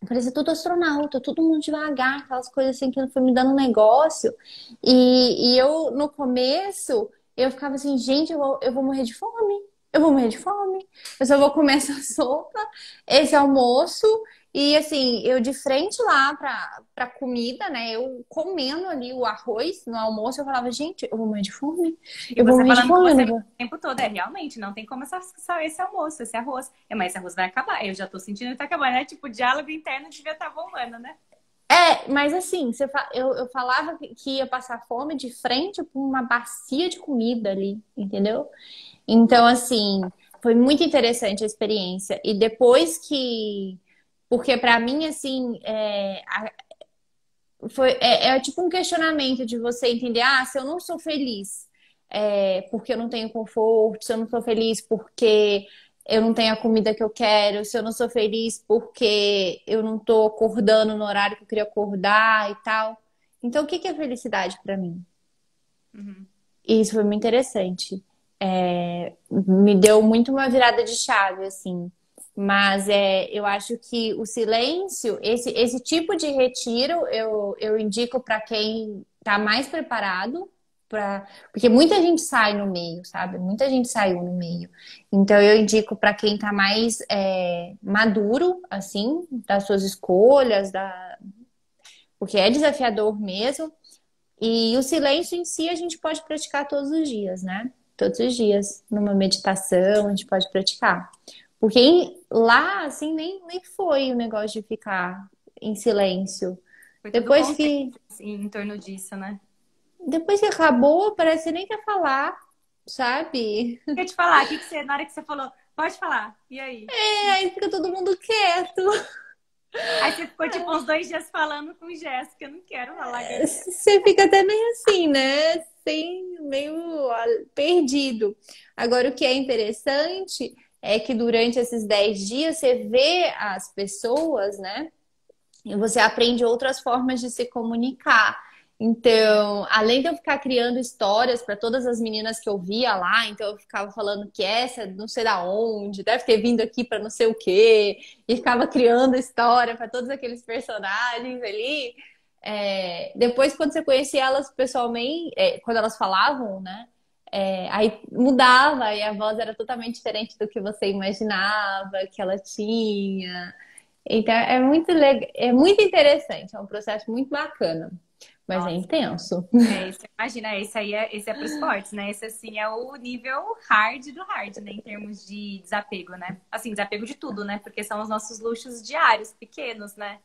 Parecia tudo astronauta, todo mundo devagar, aquelas coisas assim que foi me dando um negócio. E eu, no começo, eu ficava assim, gente, eu vou morrer de fome. Eu vou morrer de fome. Eu só vou comer essa sopa, esse almoço. E assim, eu de frente lá pra comida, né? Eu comendo ali o arroz no almoço, eu falava, gente, eu vou morrer de fome. E Eu vou você morrer de falando com fome. você o tempo todo, realmente, não tem como só esse almoço, esse arroz. Mas esse arroz vai acabar, eu já tô sentindo que tá acabando, né? Tipo, o diálogo interno devia estar bombando, né? Mas assim, eu falava que ia passar fome de frente com uma bacia de comida ali, entendeu? Então, assim, foi muito interessante a experiência. E depois que. Porque pra mim, assim, é tipo um questionamento de você entender: se eu não sou feliz porque eu não tenho conforto, se eu não sou feliz porque eu não tenho a comida que eu quero, se eu não sou feliz porque eu não tô acordando no horário que eu queria acordar e tal. Então, o que que é felicidade pra mim? Uhum. E isso foi muito interessante. Me deu muito uma virada de chave, assim. Mas eu acho que o silêncio, esse tipo de retiro, eu indico para quem está mais preparado, Porque muita gente sai no meio, sabe? Muita gente saiu no meio. Então eu indico para quem tá mais maduro, assim, das suas escolhas, porque é desafiador mesmo. E o silêncio em si a gente pode praticar todos os dias, né? Todos os dias, numa meditação, a gente pode praticar. Porque lá, assim, nem foi o negócio de ficar em silêncio. Foi todo o Depois contexto que, assim, em torno disso, né? depois que acabou, parece que nem quer falar, sabe? Quer te falar, o que que você, na hora que você falou, pode falar, e aí? Aí fica todo mundo quieto. Aí você ficou tipo uns 2 dias falando com Jéssica, eu não quero falar, Gabriel. Você fica até meio assim, né? Meio perdido. Agora, o que é interessante é que durante esses 10 dias você vê as pessoas, né? E você aprende outras formas de se comunicar. Então, além de eu ficar criando histórias para todas as meninas que eu via lá, então eu ficava falando que essa não sei da onde, deve ter vindo aqui para não sei o quê, e ficava criando história para todos aqueles personagens ali. Depois, quando você conhecia elas pessoalmente, quando elas falavam, né? Aí mudava e a voz era totalmente diferente do que você imaginava que ela tinha. Então é muito legal, é muito interessante, é um processo muito bacana, mas é Nossa, intenso. isso, imagina, esse é para esportes, né? Esse, assim, é o nível hard do hard, né? Em termos de desapego, né? Assim, desapego de tudo, né? Porque são os nossos luxos diários, pequenos, né?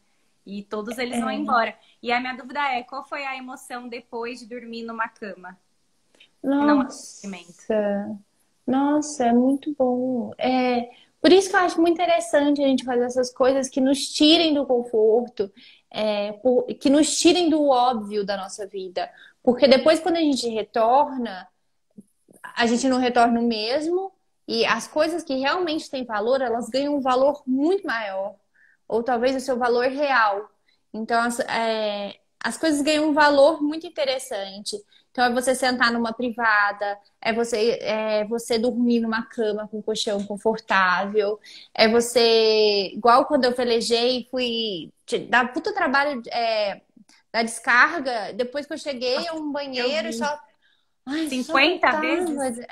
E todos eles vão embora. E a minha dúvida é, qual foi a emoção depois de dormir numa cama? Que não é sofrimento. Nossa, nossa, é muito bom. Por isso que eu acho muito interessante a gente fazer essas coisas que nos tirem do conforto, que nos tirem do óbvio da nossa vida. Porque depois, quando a gente retorna, a gente não retorna o mesmo, e as coisas que realmente têm valor, elas ganham um valor muito maior, ou talvez o seu valor real. Então, as coisas ganham um valor muito interessante. Então, é você sentar numa privada, é você dormir numa cama com um colchão confortável, é você, igual quando eu velejei, fui dar puta trabalho da descarga, depois que eu cheguei a um Eu banheiro e vi só. Ai, só 50 apertava. vezes?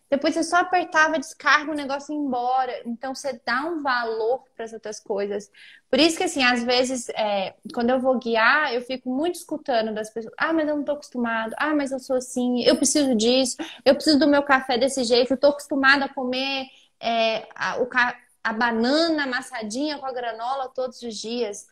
Depois você só apertava, descarga o negócio e ia embora. Então você dá um valor para as outras coisas. Por isso que, assim, às vezes, quando eu vou guiar, eu fico muito escutando das pessoas. Ah, mas eu não tô acostumado. Ah, mas eu sou assim. Eu preciso disso. Eu preciso do meu café desse jeito. Eu tô acostumada a comer a banana amassadinha com a granola todos os dias.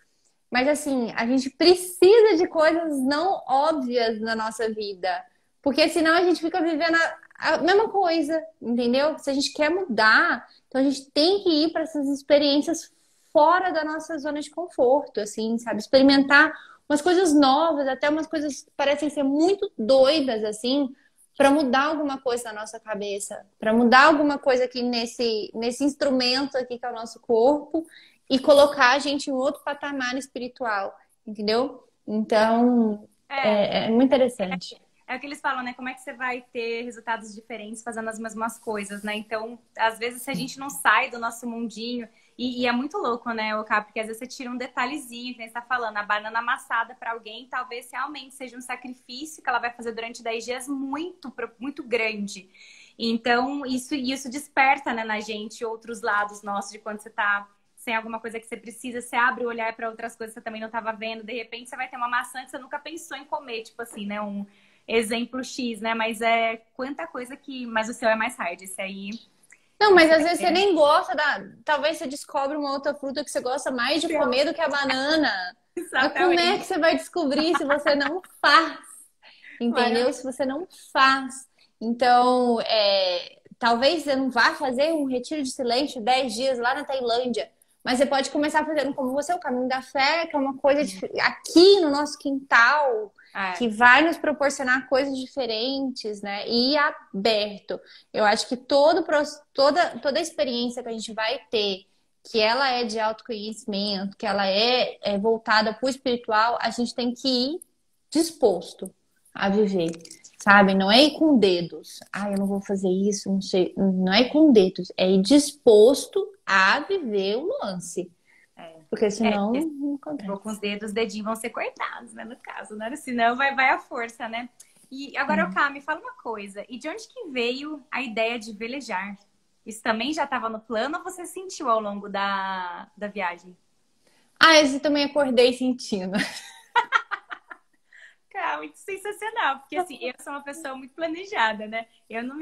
Mas, assim, a gente precisa de coisas não óbvias na nossa vida. Porque senão a gente fica vivendo a mesma coisa, entendeu? Se a gente quer mudar, então a gente tem que ir para essas experiências fora da nossa zona de conforto, assim, sabe? Experimentar umas coisas novas, até umas coisas que parecem ser muito doidas, assim, para mudar alguma coisa na nossa cabeça, para mudar alguma coisa aqui nesse instrumento aqui que é o nosso corpo e colocar a gente em outro patamar espiritual, entendeu? Então, É, é muito interessante. é o que eles falam, né? Como é que você vai ter resultados diferentes fazendo as mesmas coisas, né? Então, às vezes, se a gente não sai do nosso mundinho, e é muito louco, né, o porque às vezes você tira um detalhezinho, que nem você tá falando, a banana amassada para alguém, talvez realmente seja um sacrifício que ela vai fazer durante 10 dias muito grande. Então, isso desperta, né, na gente outros lados nossos de quando você tá sem alguma coisa que você precisa, você abre o olhar para outras coisas que você também não estava vendo, de repente você vai ter uma maçã que você nunca pensou em comer, tipo assim, né, um exemplo X, né? Mas é quanta coisa que. Mas o seu é mais hard. Esse aí. Não, mas Esse às vezes você aí nem gosta da. Talvez você descobre uma outra fruta que você gosta mais de é. comer do que a banana. Mas como é que Exatamente. você vai descobrir se você não faz? Entendeu? Maravilha. Se você não faz. Então, talvez você não vá fazer um retiro de silêncio 10 dias lá na Tailândia. Mas você pode começar fazendo como você, o caminho da fé, que é uma coisa aqui no nosso quintal, É, que vai nos proporcionar coisas diferentes, né? E aberto. Eu acho que toda experiência que a gente vai ter, que ela é de autoconhecimento, que ela é voltada para o espiritual, a gente tem que ir disposto a viver, sabe? Não é ir com dedos. Ah, eu não vou fazer isso, não sei. Não é ir com dedos, é ir disposto a viver o lance. é. Porque senão Se não for com acontece. os dedinhos vão ser cortados, né? No caso, né? Senão vai a força, né? E agora, Cá, me fala uma coisa. E de onde que veio a ideia de velejar? Isso também já estava no plano ou você sentiu ao longo da viagem? Ah, esse também acordei sentindo. Cara, muito sensacional, porque assim, eu sou uma pessoa muito planejada, né? Eu não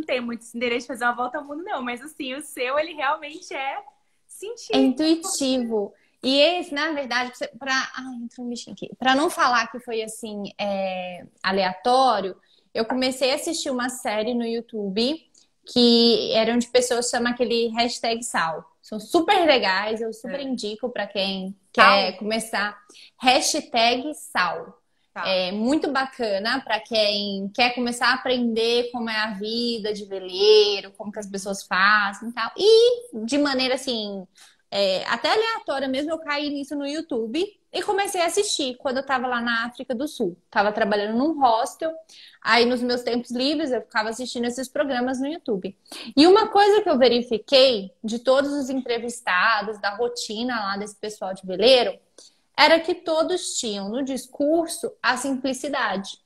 tenho muito esse interesse de fazer uma volta ao mundo, não, mas assim, o seu, ele realmente é É sentir. intuitivo. E esse, na verdade, ai, entrou um bichinho aqui. Pra não falar que foi assim, aleatório, eu comecei a assistir uma série no YouTube que eram de pessoas que chamam aquele hashtag sal. São super legais, eu super É. indico pra quem Tal, quer começar. Hashtag sal. tá. É muito bacana para quem quer começar a aprender como é a vida de veleiro, como que as pessoas fazem e tal. E de maneira assim, até aleatória mesmo, eu caí nisso no YouTube e comecei a assistir quando eu tava lá na África do Sul. Tava trabalhando num hostel, aí nos meus tempos livres eu ficava assistindo esses programas no YouTube. E uma coisa que eu verifiquei de todos os entrevistados, da rotina lá desse pessoal de veleiro, era que todos tinham no discurso a simplicidade.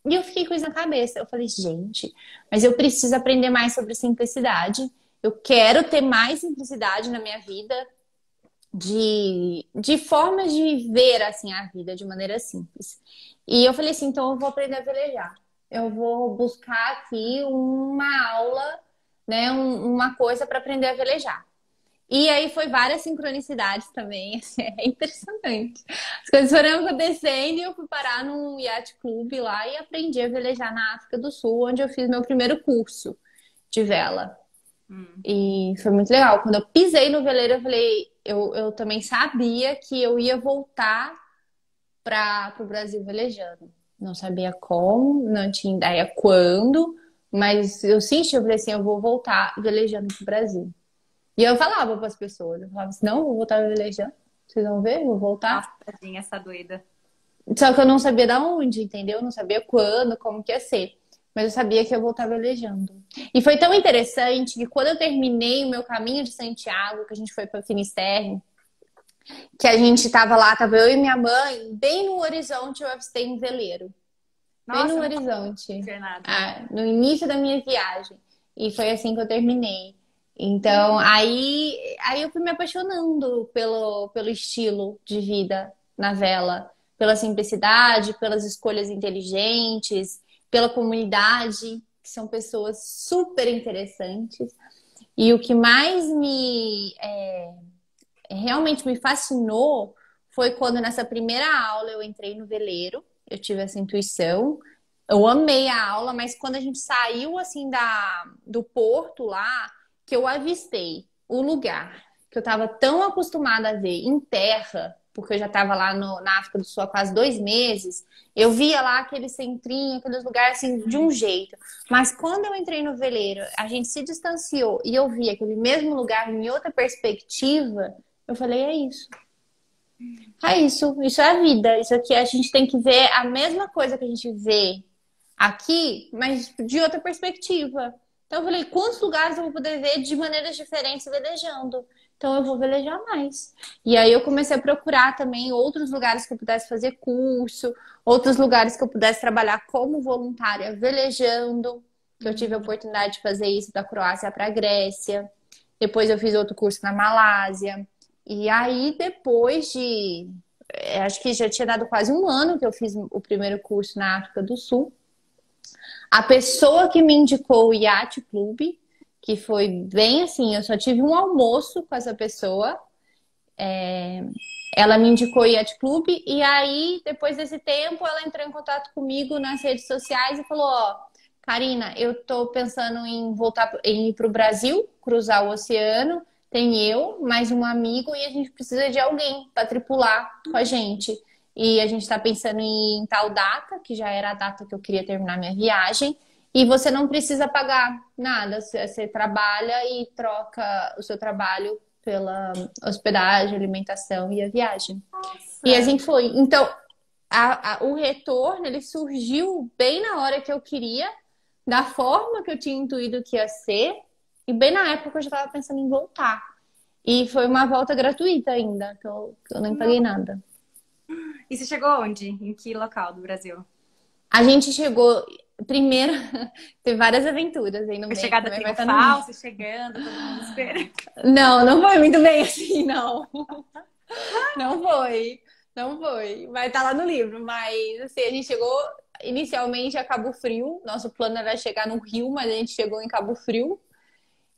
E eu fiquei com isso na cabeça. Eu falei, gente, mas eu preciso aprender mais sobre simplicidade. Eu quero ter mais simplicidade na minha vida, de formas de ver assim a vida de maneira simples. E eu falei assim, então eu vou aprender a velejar. Eu vou buscar aqui uma aula, né, uma coisa para aprender a velejar. E aí foi várias sincronicidades também, assim, é impressionante. As coisas foram acontecendo e eu fui parar num yacht clube lá e aprendi a velejar na África do Sul, onde eu fiz meu primeiro curso de vela. Hum. E foi muito legal. Quando eu pisei no veleiro, eu falei, eu também sabia que eu ia voltar para o Brasil velejando. Não sabia como, não tinha ideia quando, mas eu senti, eu falei assim, eu vou voltar velejando pro Brasil. E eu falava para as pessoas, eu falava assim, não, eu vou voltar velejando, vocês vão ver, eu vou voltar. Nossa, tadinha, essa doida. Só que eu não sabia da onde, entendeu? Eu não sabia quando, como que ia ser. Mas eu sabia que eu vou estar velejando. E foi tão interessante que quando eu terminei o meu caminho de Santiago, que a gente foi para Finisterre, que a gente tava lá, tava eu e minha mãe, bem no horizonte eu avistei um veleiro. Bem Nossa, no não horizonte. foi nada. No início da minha viagem. E foi assim que eu terminei. Então, aí eu fui me apaixonando pelo estilo de vida na vela, pela simplicidade, pelas escolhas inteligentes, pela comunidade, que são pessoas super interessantes. E o que mais realmente me fascinou foi quando nessa primeira aula eu entrei no veleiro, eu tive essa intuição. Eu amei a aula, mas quando a gente saiu assim do porto lá, que eu avistei o lugar que eu estava tão acostumada a ver em terra, porque eu já estava lá na África do Sul há quase 2 meses, eu via lá aquele centrinho, aqueles lugares assim de um jeito. Mas quando eu entrei no veleiro, a gente se distanciou e eu vi aquele mesmo lugar em outra perspectiva, eu falei, é isso. É isso é a vida. Isso aqui a gente tem que ver a mesma coisa que a gente vê aqui, mas de outra perspectiva. Então eu falei, quantos lugares eu vou poder ver de maneiras diferentes velejando? Então eu vou velejar mais. E aí eu comecei a procurar também outros lugares que eu pudesse fazer curso, outros lugares que eu pudesse trabalhar como voluntária velejando, que eu tive a oportunidade de fazer isso da Croácia para a Grécia. Depois eu fiz outro curso na Malásia. E aí depois acho que já tinha dado quase um ano que eu fiz o primeiro curso na África do Sul. A pessoa que me indicou o Yacht Club, que foi bem assim, eu só tive um almoço com essa pessoa. Ela me indicou o Yacht Club e aí, depois desse tempo, ela entrou em contato comigo nas redes sociais e falou, ó, Karina, eu tô pensando em em ir pro Brasil, cruzar o oceano. Tem eu, mais um amigo e a gente precisa de alguém para tripular com a gente. E a gente está pensando em tal data, que já era a data que eu queria terminar minha viagem. E você não precisa pagar nada. Você trabalha e troca o seu trabalho pela hospedagem, alimentação e a viagem. E a Nossa. gente foi. Então, o retorno, ele surgiu bem na hora que eu queria, da forma que eu tinha intuído que ia ser. E bem na época eu já estava pensando em voltar. E foi uma volta gratuita ainda, que eu nem paguei nada. E você chegou onde? Em que local do Brasil? A gente chegou. Primeiro, teve várias aventuras aí no A meio. chegada Também vai estar no triunfal, você chegando, todo mundo esperando. Não, não foi muito bem assim, não. Não foi. Não foi. Vai estar lá no livro. Mas, assim, a gente chegou inicialmente a Cabo Frio. Nosso plano era chegar no Rio, mas a gente chegou em Cabo Frio.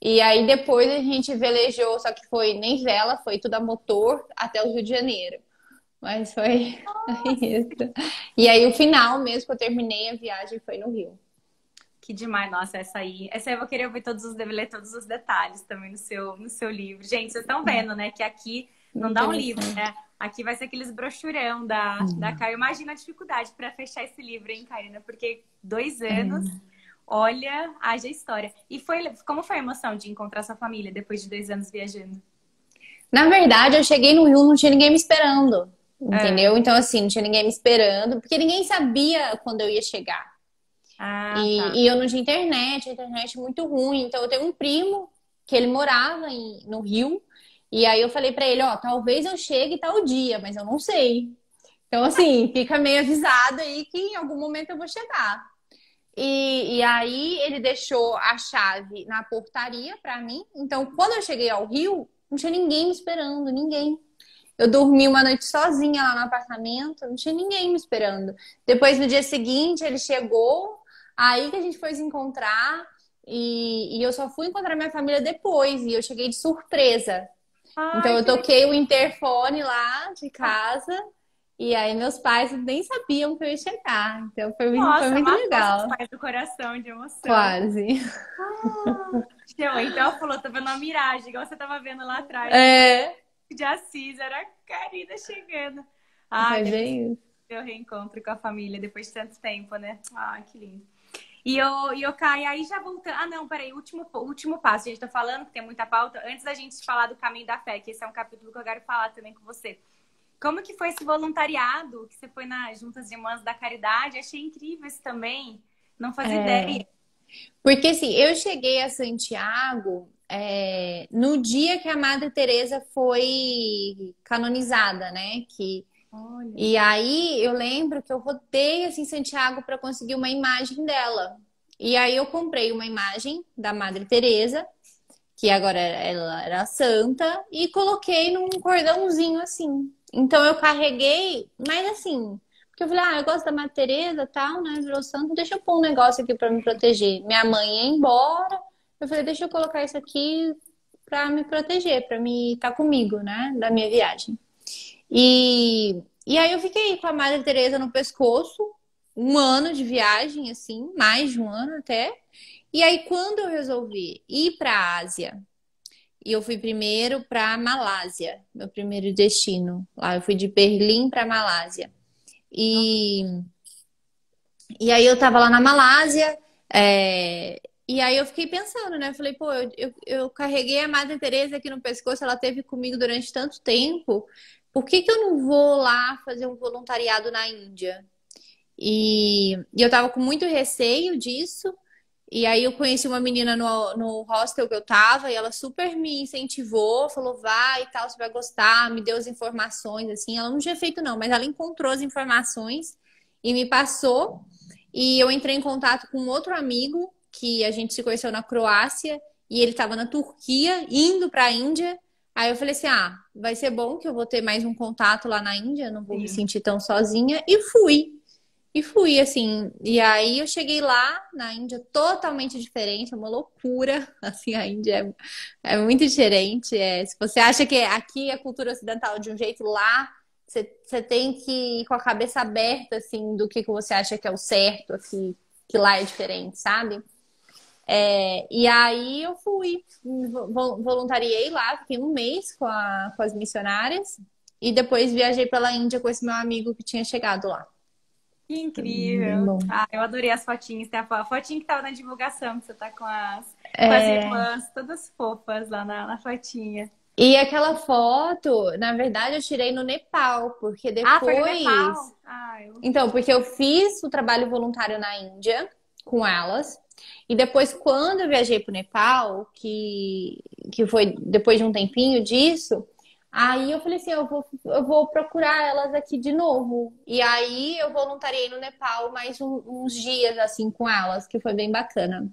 E aí depois a gente velejou, só que foi nem vela, foi tudo a motor até o Rio de Janeiro. Mas foi isso. E aí o final mesmo que eu terminei a viagem foi no Rio. Que demais, nossa, essa aí eu vou querer ouvir ler todos os detalhes também no seu livro. Gente, vocês estão vendo, né, que aqui não dá um livro, né? Aqui vai ser aqueles brochurão da Caio. Imagina a dificuldade para fechar esse livro, hein, Karina? Porque 2 anos, olha, haja história. E como foi a emoção de encontrar sua família depois de 2 anos viajando? Na verdade, eu cheguei no Rio, não tinha ninguém me esperando. É. Entendeu? Então, assim, não tinha ninguém me esperando, porque ninguém sabia quando eu ia chegar. Ah, tá. E eu não tinha internet, a internet é muito ruim. Então, eu tenho um primo que ele morava no Rio, e aí eu falei pra ele, ó, talvez eu chegue tal dia, mas eu não sei. Então, assim, fica meio avisado aí que em algum momento eu vou chegar. E aí ele deixou a chave na portaria pra mim. Então, quando eu cheguei ao Rio, não tinha ninguém me esperando, ninguém. Eu dormi uma noite sozinha lá no apartamento, não tinha ninguém me esperando. Depois, no dia seguinte, ele chegou, aí que a gente foi se encontrar, e eu só fui encontrar minha família depois, e eu cheguei de surpresa. Então, Ai, eu que toquei o interfone lá de casa, e aí meus pais nem sabiam que eu ia chegar. Então, foi nossa, muito matou seus legal. pais do coração de emoção. Quase. Chama, então falou, tô vendo uma miragem, igual você tava vendo lá atrás, É, de Assis, era a Karina chegando. Ai, foi deve ser bem isso. seu reencontro com a família depois de tanto tempo, né? Ai, que lindo. E eu Kai, aí já voltando. Ah, não, peraí, último passo. A gente tá falando que tem muita pauta. Antes da gente falar do caminho da fé, que esse é um capítulo que eu quero falar também com você. Como que foi esse voluntariado que você foi nas Juntas de Irmãs da Caridade? Achei incrível isso também. Não fazia É. ideia. Porque assim, eu cheguei a Santiago no dia que a Madre Teresa foi canonizada, né? Olha. E aí eu lembro que eu rodei assim Santiago para conseguir uma imagem dela. E aí eu comprei uma imagem da Madre Teresa, que agora ela era santa, e coloquei num cordãozinho assim. Então eu carreguei, mas assim, porque eu falei, eu gosto da Madre Teresa, tal, né? Virou santa, deixa eu pôr um negócio aqui para me proteger. Minha mãe ia embora, eu falei, deixa eu colocar isso aqui para me proteger, para me estar comigo, né, da minha viagem. E aí eu fiquei com a Madre Teresa no pescoço, um ano de viagem, assim, mais de um ano até. E aí, quando eu resolvi ir para a Ásia, e eu fui primeiro para Malásia, meu primeiro destino. Lá eu fui de Berlim para Malásia. E, e aí eu tava lá na Malásia, e aí eu fiquei pensando, né? Eu falei, pô, eu carreguei a Madre Teresa aqui no pescoço, ela teve comigo durante tanto tempo. Por que que eu não vou lá fazer um voluntariado na Índia? E eu tava com muito receio disso. E aí eu conheci uma menina no hostel que eu tava e ela super me incentivou, falou, vai e tal, você vai gostar, me deu as informações, assim. Ela não tinha feito não, mas ela encontrou as informações e me passou. E eu entrei em contato com outro amigo que a gente se conheceu na Croácia e ele tava na Turquia, indo pra Índia. Aí eu falei assim, vai ser bom que eu vou ter mais um contato lá na Índia, não vou me Sim. sentir tão sozinha. E fui. E fui, assim. E aí eu cheguei lá na Índia totalmente diferente, é uma loucura. Assim, a Índia é muito diferente. Se você acha que aqui a cultura ocidental é de um jeito, lá você tem que ir com a cabeça aberta, assim, do que você acha que é o certo, assim, que lá é diferente, sabe? E aí eu fui, voluntariei lá, fiquei um mês com as missionárias e depois viajei pela Índia com esse meu amigo que tinha chegado lá. Que Foi bem incrível. bom. Ah, eu adorei as fotinhas. Tem a fotinha que tava na divulgação, que você tá com as irmãs, todas fofas lá na fotinha. E aquela foto, na verdade, eu tirei no Nepal, porque Ah, foi no depois. Nepal? Ah, eu. Então, porque eu fiz o trabalho voluntário na Índia com elas. E depois, quando eu viajei para o Nepal, que foi depois de um tempinho disso, Aí eu falei assim, eu vou procurar elas aqui de novo. E aí eu voluntariei no Nepal mais uns dias, assim, com elas, que foi bem bacana.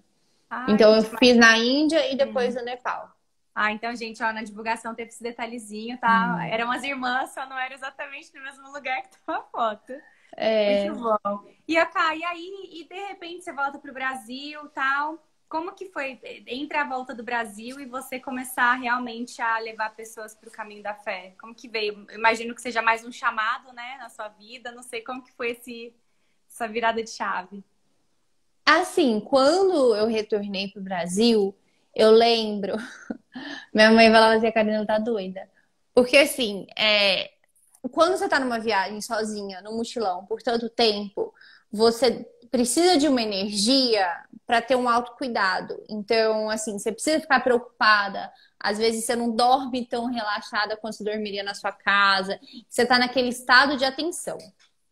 Ai, Então que eu demais. fiz na Índia e depois Hum. no Nepal. Ah, então, gente, ó, na divulgação teve esse detalhezinho, tá? Hum. Eram as irmãs, só não era exatamente no mesmo lugar que tava a foto. Muito É, bom. E, Aká, e aí, e de repente você volta pro Brasil, tal. Como que foi entre a volta do Brasil e você começar realmente a levar pessoas para o caminho da fé? Como que veio? Eu imagino que seja mais um chamado, né, na sua vida. Não sei como que foi essa virada de chave. assim, quando eu retornei pro Brasil, eu lembro, minha mãe falava assim, a Karina tá doida. Porque assim, quando você tá numa viagem sozinha, no mochilão, por tanto tempo, você precisa de uma energia para ter um autocuidado. Então, assim, você precisa ficar preocupada. Às vezes você não dorme tão relaxada quanto você dormiria na sua casa. Você tá naquele estado de atenção.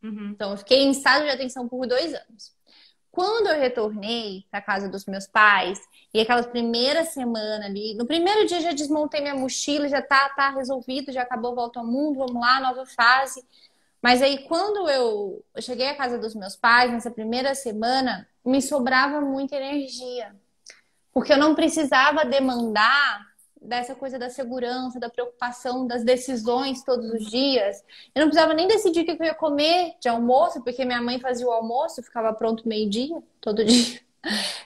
Uhum. Então, eu fiquei em estado de atenção por 2 anos. Quando eu retornei para casa dos meus pais, e aquelas primeiras semanas ali, no primeiro dia já desmontei minha mochila, já tá resolvido, já acabou volta ao mundo, vamos lá, nova fase. Mas aí quando eu cheguei à casa dos meus pais, nessa primeira semana, me sobrava muita energia, porque eu não precisava demandar dessa coisa da segurança, da preocupação, das decisões todos os dias. Eu não precisava nem decidir o que eu ia comer de almoço, porque minha mãe fazia o almoço, ficava pronto meio-dia, todo dia.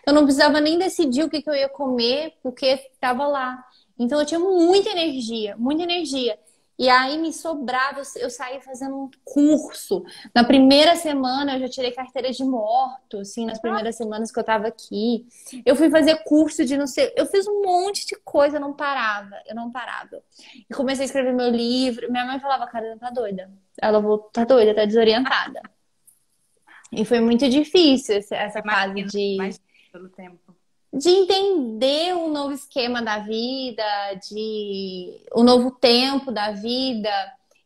Eu não precisava nem decidir o que eu ia comer, porque estava lá. Então eu tinha muita energia, muita energia. E aí me sobrava, eu saí fazendo um curso. Na primeira semana eu já tirei carteira de moto, assim, nas primeiras semanas que eu tava aqui. Eu fui fazer curso de não sei, eu fiz um monte de coisa, eu não parava, eu não parava. E comecei a escrever meu livro. Minha mãe falava, cara, tá doida. Ela falou, tá doida, tá desorientada. E foi muito difícil essa fase Imagina, de imagina pelo tempo. entender um novo esquema da vida, de um novo tempo da vida,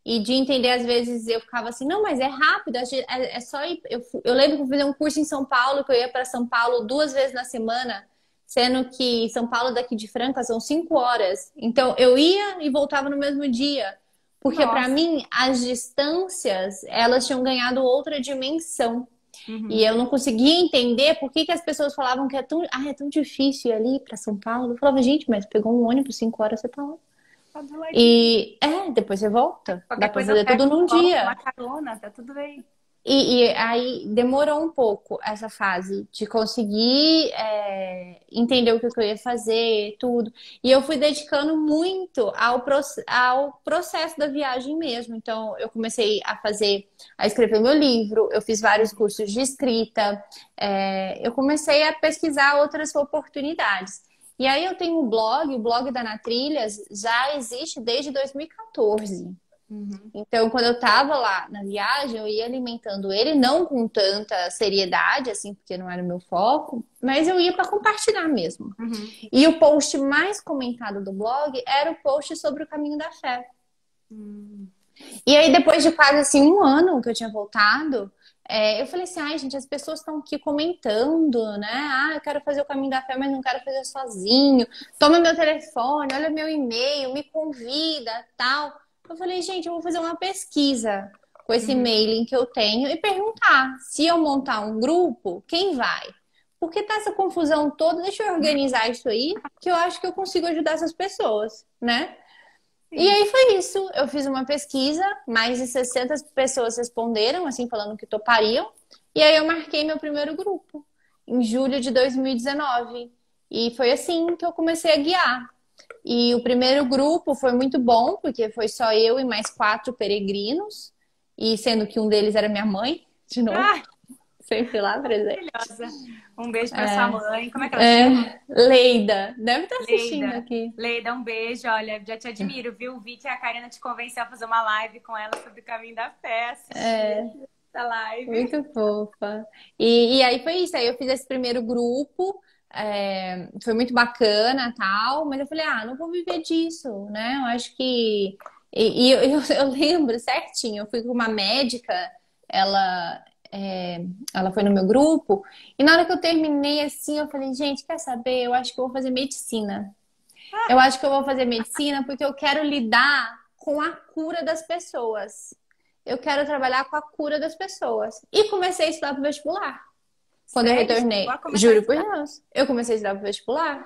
e de entender, às vezes, eu ficava assim, não, mas é rápido, é só ir. Eu lembro que eu fiz um curso em São Paulo, que eu ia para São Paulo 2 vezes na semana, sendo que São Paulo daqui de Franca são 5 horas. Então, eu ia e voltava no mesmo dia. Porque, para Nossa. mim, as distâncias, elas tinham ganhado outra dimensão. E Uhum. eu não conseguia entender por que as pessoas falavam que é tão difícil ir ali para São Paulo. Eu falava, gente, mas pegou um ônibus 5 horas, você tá lá. Tá do ladinho. E depois você volta. Dá Qualquer para coisa eu fazer tudo pego de num volta, uma dia. carona, tá tudo bem. E aí demorou um pouco essa fase de conseguir entender o que eu ia fazer, tudo. E eu fui dedicando muito ao processo da viagem mesmo. Então, eu comecei a escrever meu livro, eu fiz vários cursos de escrita, eu comecei a pesquisar outras oportunidades. E aí eu tenho um blog, o blog da Na Trilhas já existe desde 2014. Uhum. Então, quando eu tava lá na viagem, eu ia alimentando ele, não com tanta seriedade, assim, porque não era o meu foco, mas eu ia para compartilhar mesmo. Uhum. E o post mais comentado do blog era o post sobre o caminho da fé. Uhum. E aí, depois de quase assim um ano que eu tinha voltado, eu falei assim, ai, gente, as pessoas estão aqui comentando, né? Ah, eu quero fazer o caminho da fé, mas não quero fazer sozinho. Toma meu telefone, olha meu e-mail, me convida, tal. Eu falei, gente, eu vou fazer uma pesquisa com esse Uhum. mailing que eu tenho e perguntar se eu montar um grupo, quem vai? Porque tá essa confusão toda, deixa eu organizar isso aí, que eu acho que eu consigo ajudar essas pessoas, né? E Sim. aí foi isso. Eu fiz uma pesquisa, mais de 60 pessoas responderam, assim, falando que topariam. E aí eu marquei meu primeiro grupo, em julho de 2019. E foi assim que eu comecei a guiar. E o primeiro grupo foi muito bom, porque foi só eu e mais 4 peregrinos. E sendo que um deles era minha mãe, de novo, Ah, sempre lá presente. maravilhosa. Um beijo pra sua mãe. Como é que ela chama? Leida, deve estar assistindo Leida. aqui. Leida, um beijo. Olha, já te admiro, viu? Vi que a Karina te convenceu a fazer uma live com ela sobre o caminho da fé. Assisti essa live. Muito fofa. E aí foi isso. Aí eu fiz esse primeiro grupo, foi muito bacana, tal. Mas eu falei, não vou viver disso, né? Eu acho que eu lembro certinho. Eu fui com uma médica, ela ela foi no meu grupo. E na hora que eu terminei assim, eu falei, gente, quer saber? Eu acho que eu vou fazer medicina. Eu acho que eu vou fazer medicina porque eu quero lidar com a cura das pessoas. Eu quero trabalhar com a cura das pessoas. E comecei a estudar para o vestibular. Quando eu retornei, juro por Deus, eu comecei a estudar para o vestibular.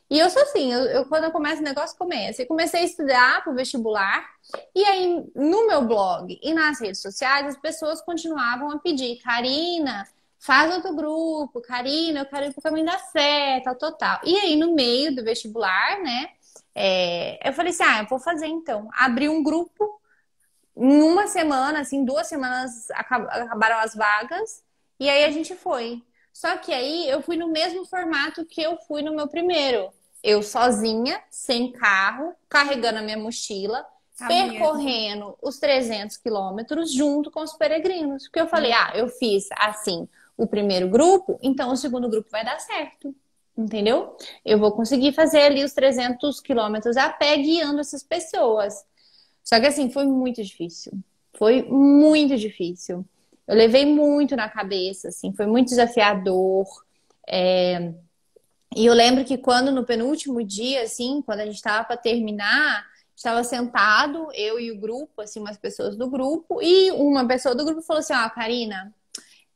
E eu sou assim, quando eu começo o negócio, começa. Eu comecei a estudar para o vestibular. E aí, no meu blog e nas redes sociais, as pessoas continuavam a pedir: Karina, faz outro grupo. Karina, eu quero ir pro caminho da fé, tal, tal, tal. E aí, no meio do vestibular, né? Eu falei assim, eu vou fazer então. Abri um grupo. Em uma semana, assim, 2 semanas acabaram as vagas. E aí a gente foi. Só que aí eu fui no mesmo formato que eu fui no meu primeiro. Eu sozinha, sem carro, carregando a minha mochila, percorrendo os 300 quilômetros junto com os peregrinos. Porque eu falei, eu fiz assim o primeiro grupo, então o segundo grupo vai dar certo. Entendeu? Eu vou conseguir fazer ali os 300 quilômetros a pé guiando essas pessoas. Só que assim, foi muito difícil. Foi muito difícil. Eu levei muito na cabeça, assim, foi muito desafiador. E eu lembro que quando no penúltimo dia, assim, quando a gente estava para terminar, estava sentado, eu e o grupo, assim, umas pessoas do grupo, e uma pessoa do grupo falou assim: Karina,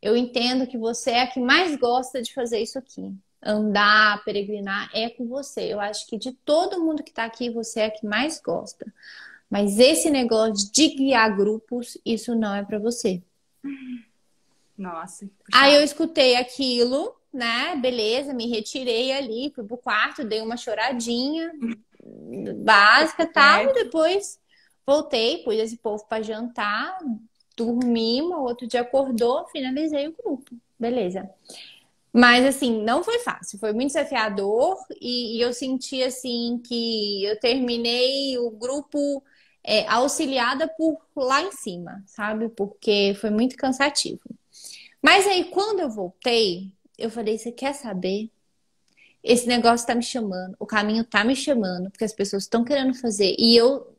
eu entendo que você é a que mais gosta de fazer isso aqui. Andar, peregrinar, é com você. Eu acho que de todo mundo que está aqui, você é a que mais gosta. Mas esse negócio de guiar grupos, isso não é para você. Nossa. Aí eu escutei aquilo, né? Beleza, me retirei ali, fui pro quarto, dei uma choradinha básica e tal, e depois voltei, pus esse povo para jantar, dormimos, o outro dia acordou, finalizei o grupo. Beleza. Mas assim, não foi fácil, foi muito desafiador e eu senti assim que eu terminei o grupo auxiliada por lá em cima, sabe? Porque foi muito cansativo. Mas aí, quando eu voltei, eu falei: você quer saber? Esse negócio tá me chamando, o caminho tá me chamando, porque as pessoas estão querendo fazer. E eu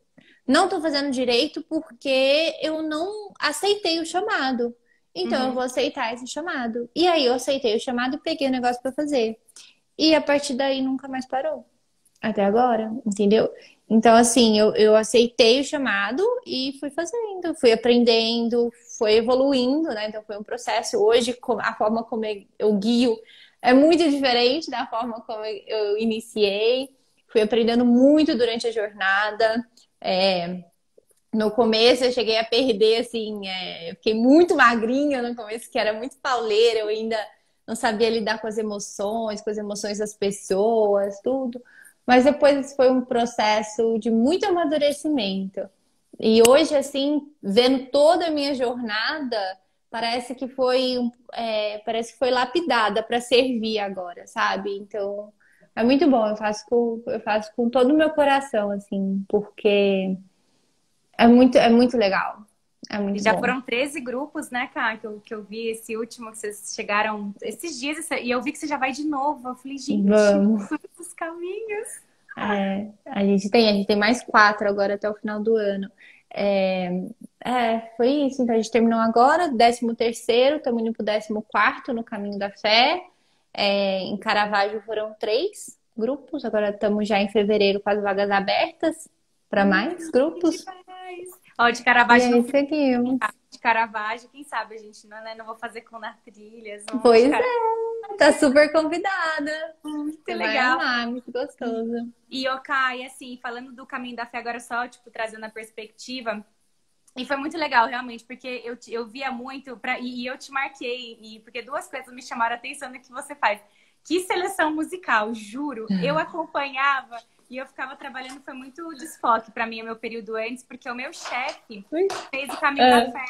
não tô fazendo direito porque eu não aceitei o chamado. Então, eu vou aceitar esse chamado. E aí, eu aceitei o chamado e peguei o negócio pra fazer. E a partir daí, nunca mais parou. Até agora, entendeu? Então, assim, eu aceitei o chamado e fui fazendo, fui aprendendo, foi evoluindo, né? Então, foi um processo. Hoje, a forma como eu guio é muito diferente da forma como eu iniciei. Fui aprendendo muito durante a jornada. No começo, eu cheguei a perder, assim, eu fiquei muito magrinha no começo, que era muito pauleira, eu ainda não sabia lidar com as emoções das pessoas, tudo. Mas depois foi um processo de muito amadurecimento. E hoje, assim, vendo toda a minha jornada, parece que foi lapidada para servir agora, sabe? Então, é muito bom. Eu faço com todo o meu coração, assim, porque é muito legal. É muito Já bom. foram 13 grupos, né, Cá, que eu vi esse último que vocês chegaram esses dias, e eu vi que você já vai de novo. Eu falei, gente, Vamos. quantos caminhos. A gente tem mais 4 agora até o final do ano. Foi isso. Então a gente terminou agora, 13º, estamos indo pro 14º no Caminho da Fé. Em Caravaggio foram 3 grupos, agora estamos já em fevereiro com as vagas abertas para mais grupos. Ó, de Caravaggio E aí não seguimos. de Caravaggio, quem sabe a gente não vou fazer com na trilhas. Pois tá super convidada. Muito Você legal. Vai amar, muito gostoso. E, Okai, assim, falando do Caminho da Fé agora só, tipo, trazendo a perspectiva, e foi muito legal, realmente, porque eu via muito, e eu te marquei, porque 2 coisas me chamaram a atenção no que você faz. Que seleção musical, juro. Eu acompanhava e eu ficava trabalhando, foi muito desfoque para mim o meu período antes, porque o meu chefe fez o Caminho da Fé.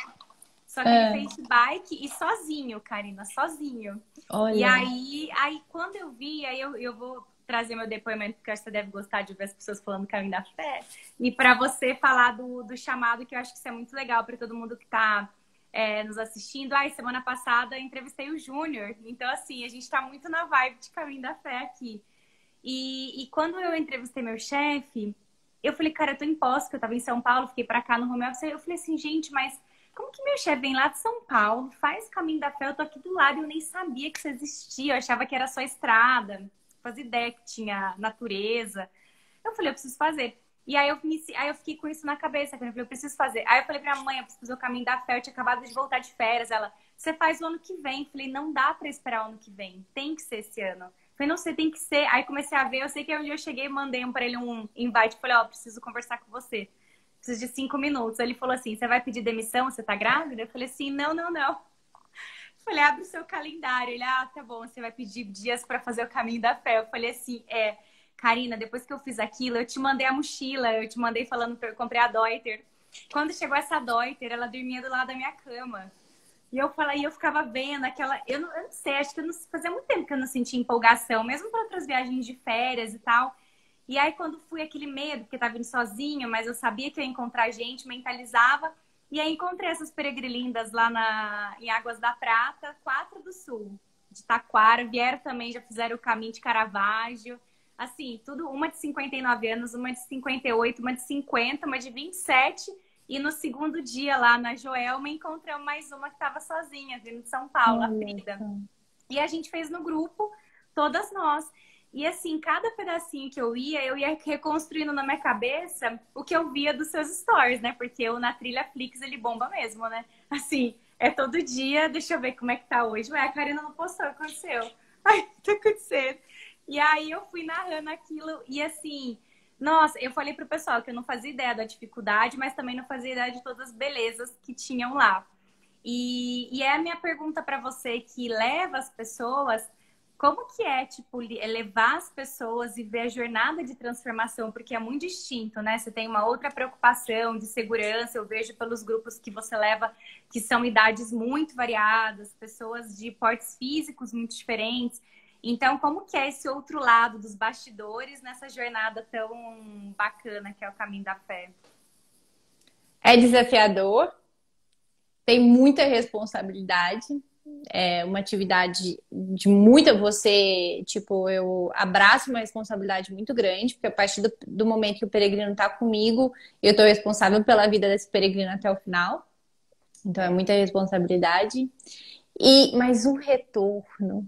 Só que ele fez de bike e sozinho, Karina, sozinho. Olha. E aí quando eu vi, aí eu vou trazer meu depoimento, porque você deve gostar de ver as pessoas falando do Caminho da Fé. E para você falar do chamado, que eu acho que isso é muito legal para todo mundo que está nos assistindo. Semana passada eu entrevistei o Júnior. Então, assim, a gente está muito na vibe de Caminho da Fé aqui. E quando eu entrevistei meu chefe, eu falei, cara, eu tô em Poços, que eu tava em São Paulo, fiquei pra cá no home office. Eu falei assim, gente, mas como que meu chefe vem lá de São Paulo, faz Caminho da Fé, eu tô aqui do lado e eu nem sabia que isso existia, eu achava que era só estrada, não fazia ideia que tinha natureza. Eu falei, eu preciso fazer. E aí eu fiquei com isso na cabeça, que eu falei, eu preciso fazer. Aí eu falei pra minha mãe, eu preciso fazer o caminho da fé, eu tinha acabado de voltar de férias. Ela, você faz o ano que vem. Eu falei, não dá pra esperar o ano que vem, tem que ser esse ano. Eu falei, não sei, tem que ser. Aí comecei a ver, eu sei que um dia eu cheguei, mandei pra ele um invite, falei, ó, preciso conversar com você. Preciso de 5 minutos. Aí ele falou assim, você vai pedir demissão, você tá grávida? Eu falei assim, não, não, não. Falei, abre o seu calendário. Ele, tá bom, você vai pedir dias pra fazer o caminho da fé. Eu falei assim, Karina, depois que eu fiz aquilo, eu te mandei a mochila, eu te mandei falando que eu comprei a Deuter. Quando chegou essa Deuter, ela dormia do lado da minha cama. E eu falei, eu ficava vendo aquela. Eu não sei, acho que eu não, fazia muito tempo que eu não sentia empolgação, mesmo para outras viagens de férias e tal. E aí, quando fui aquele medo, porque tava indo sozinha, mas eu sabia que eu ia encontrar gente, mentalizava. E aí encontrei essas peregrilindas lá em Águas da Prata, 4 do Sul, de Taquara, vieram também, já fizeram o caminho de Caravaggio. Assim, tudo, uma de 59 anos, uma de 58, uma de 50, uma de 27. E no segundo dia lá na Joelma, encontramos mais uma que estava sozinha, vindo de São Paulo, a Frida. E a gente fez no grupo, todas nós. E assim, cada pedacinho que eu ia reconstruindo na minha cabeça o que eu via dos seus stories, né? Porque o Na Trilha Flix, ele bomba mesmo, né? Assim, é todo dia, deixa eu ver como é que tá hoje. Ué, a Karina não postou, aconteceu. Ai, tá acontecendo. E aí eu fui narrando aquilo e assim, nossa, eu falei pro pessoal que eu não fazia ideia da dificuldade, mas também não fazia ideia de todas as belezas que tinham lá. E é a minha pergunta para você que leva as pessoas, como que é, tipo, levar as pessoas e ver a jornada de transformação? Porque é muito distinto, né? Você tem uma outra preocupação de segurança, eu vejo pelos grupos que você leva, que são idades muito variadas, pessoas de portes físicos muito diferentes. Então, como que é esse outro lado dos bastidores nessa jornada tão bacana que é o caminho da fé? É desafiador, tem muita responsabilidade, é uma atividade de muita você, tipo, eu abraço uma responsabilidade muito grande, porque a partir do momento que o peregrino está comigo, eu estou responsável pela vida desse peregrino até o final. Então é muita responsabilidade. Mas o retorno,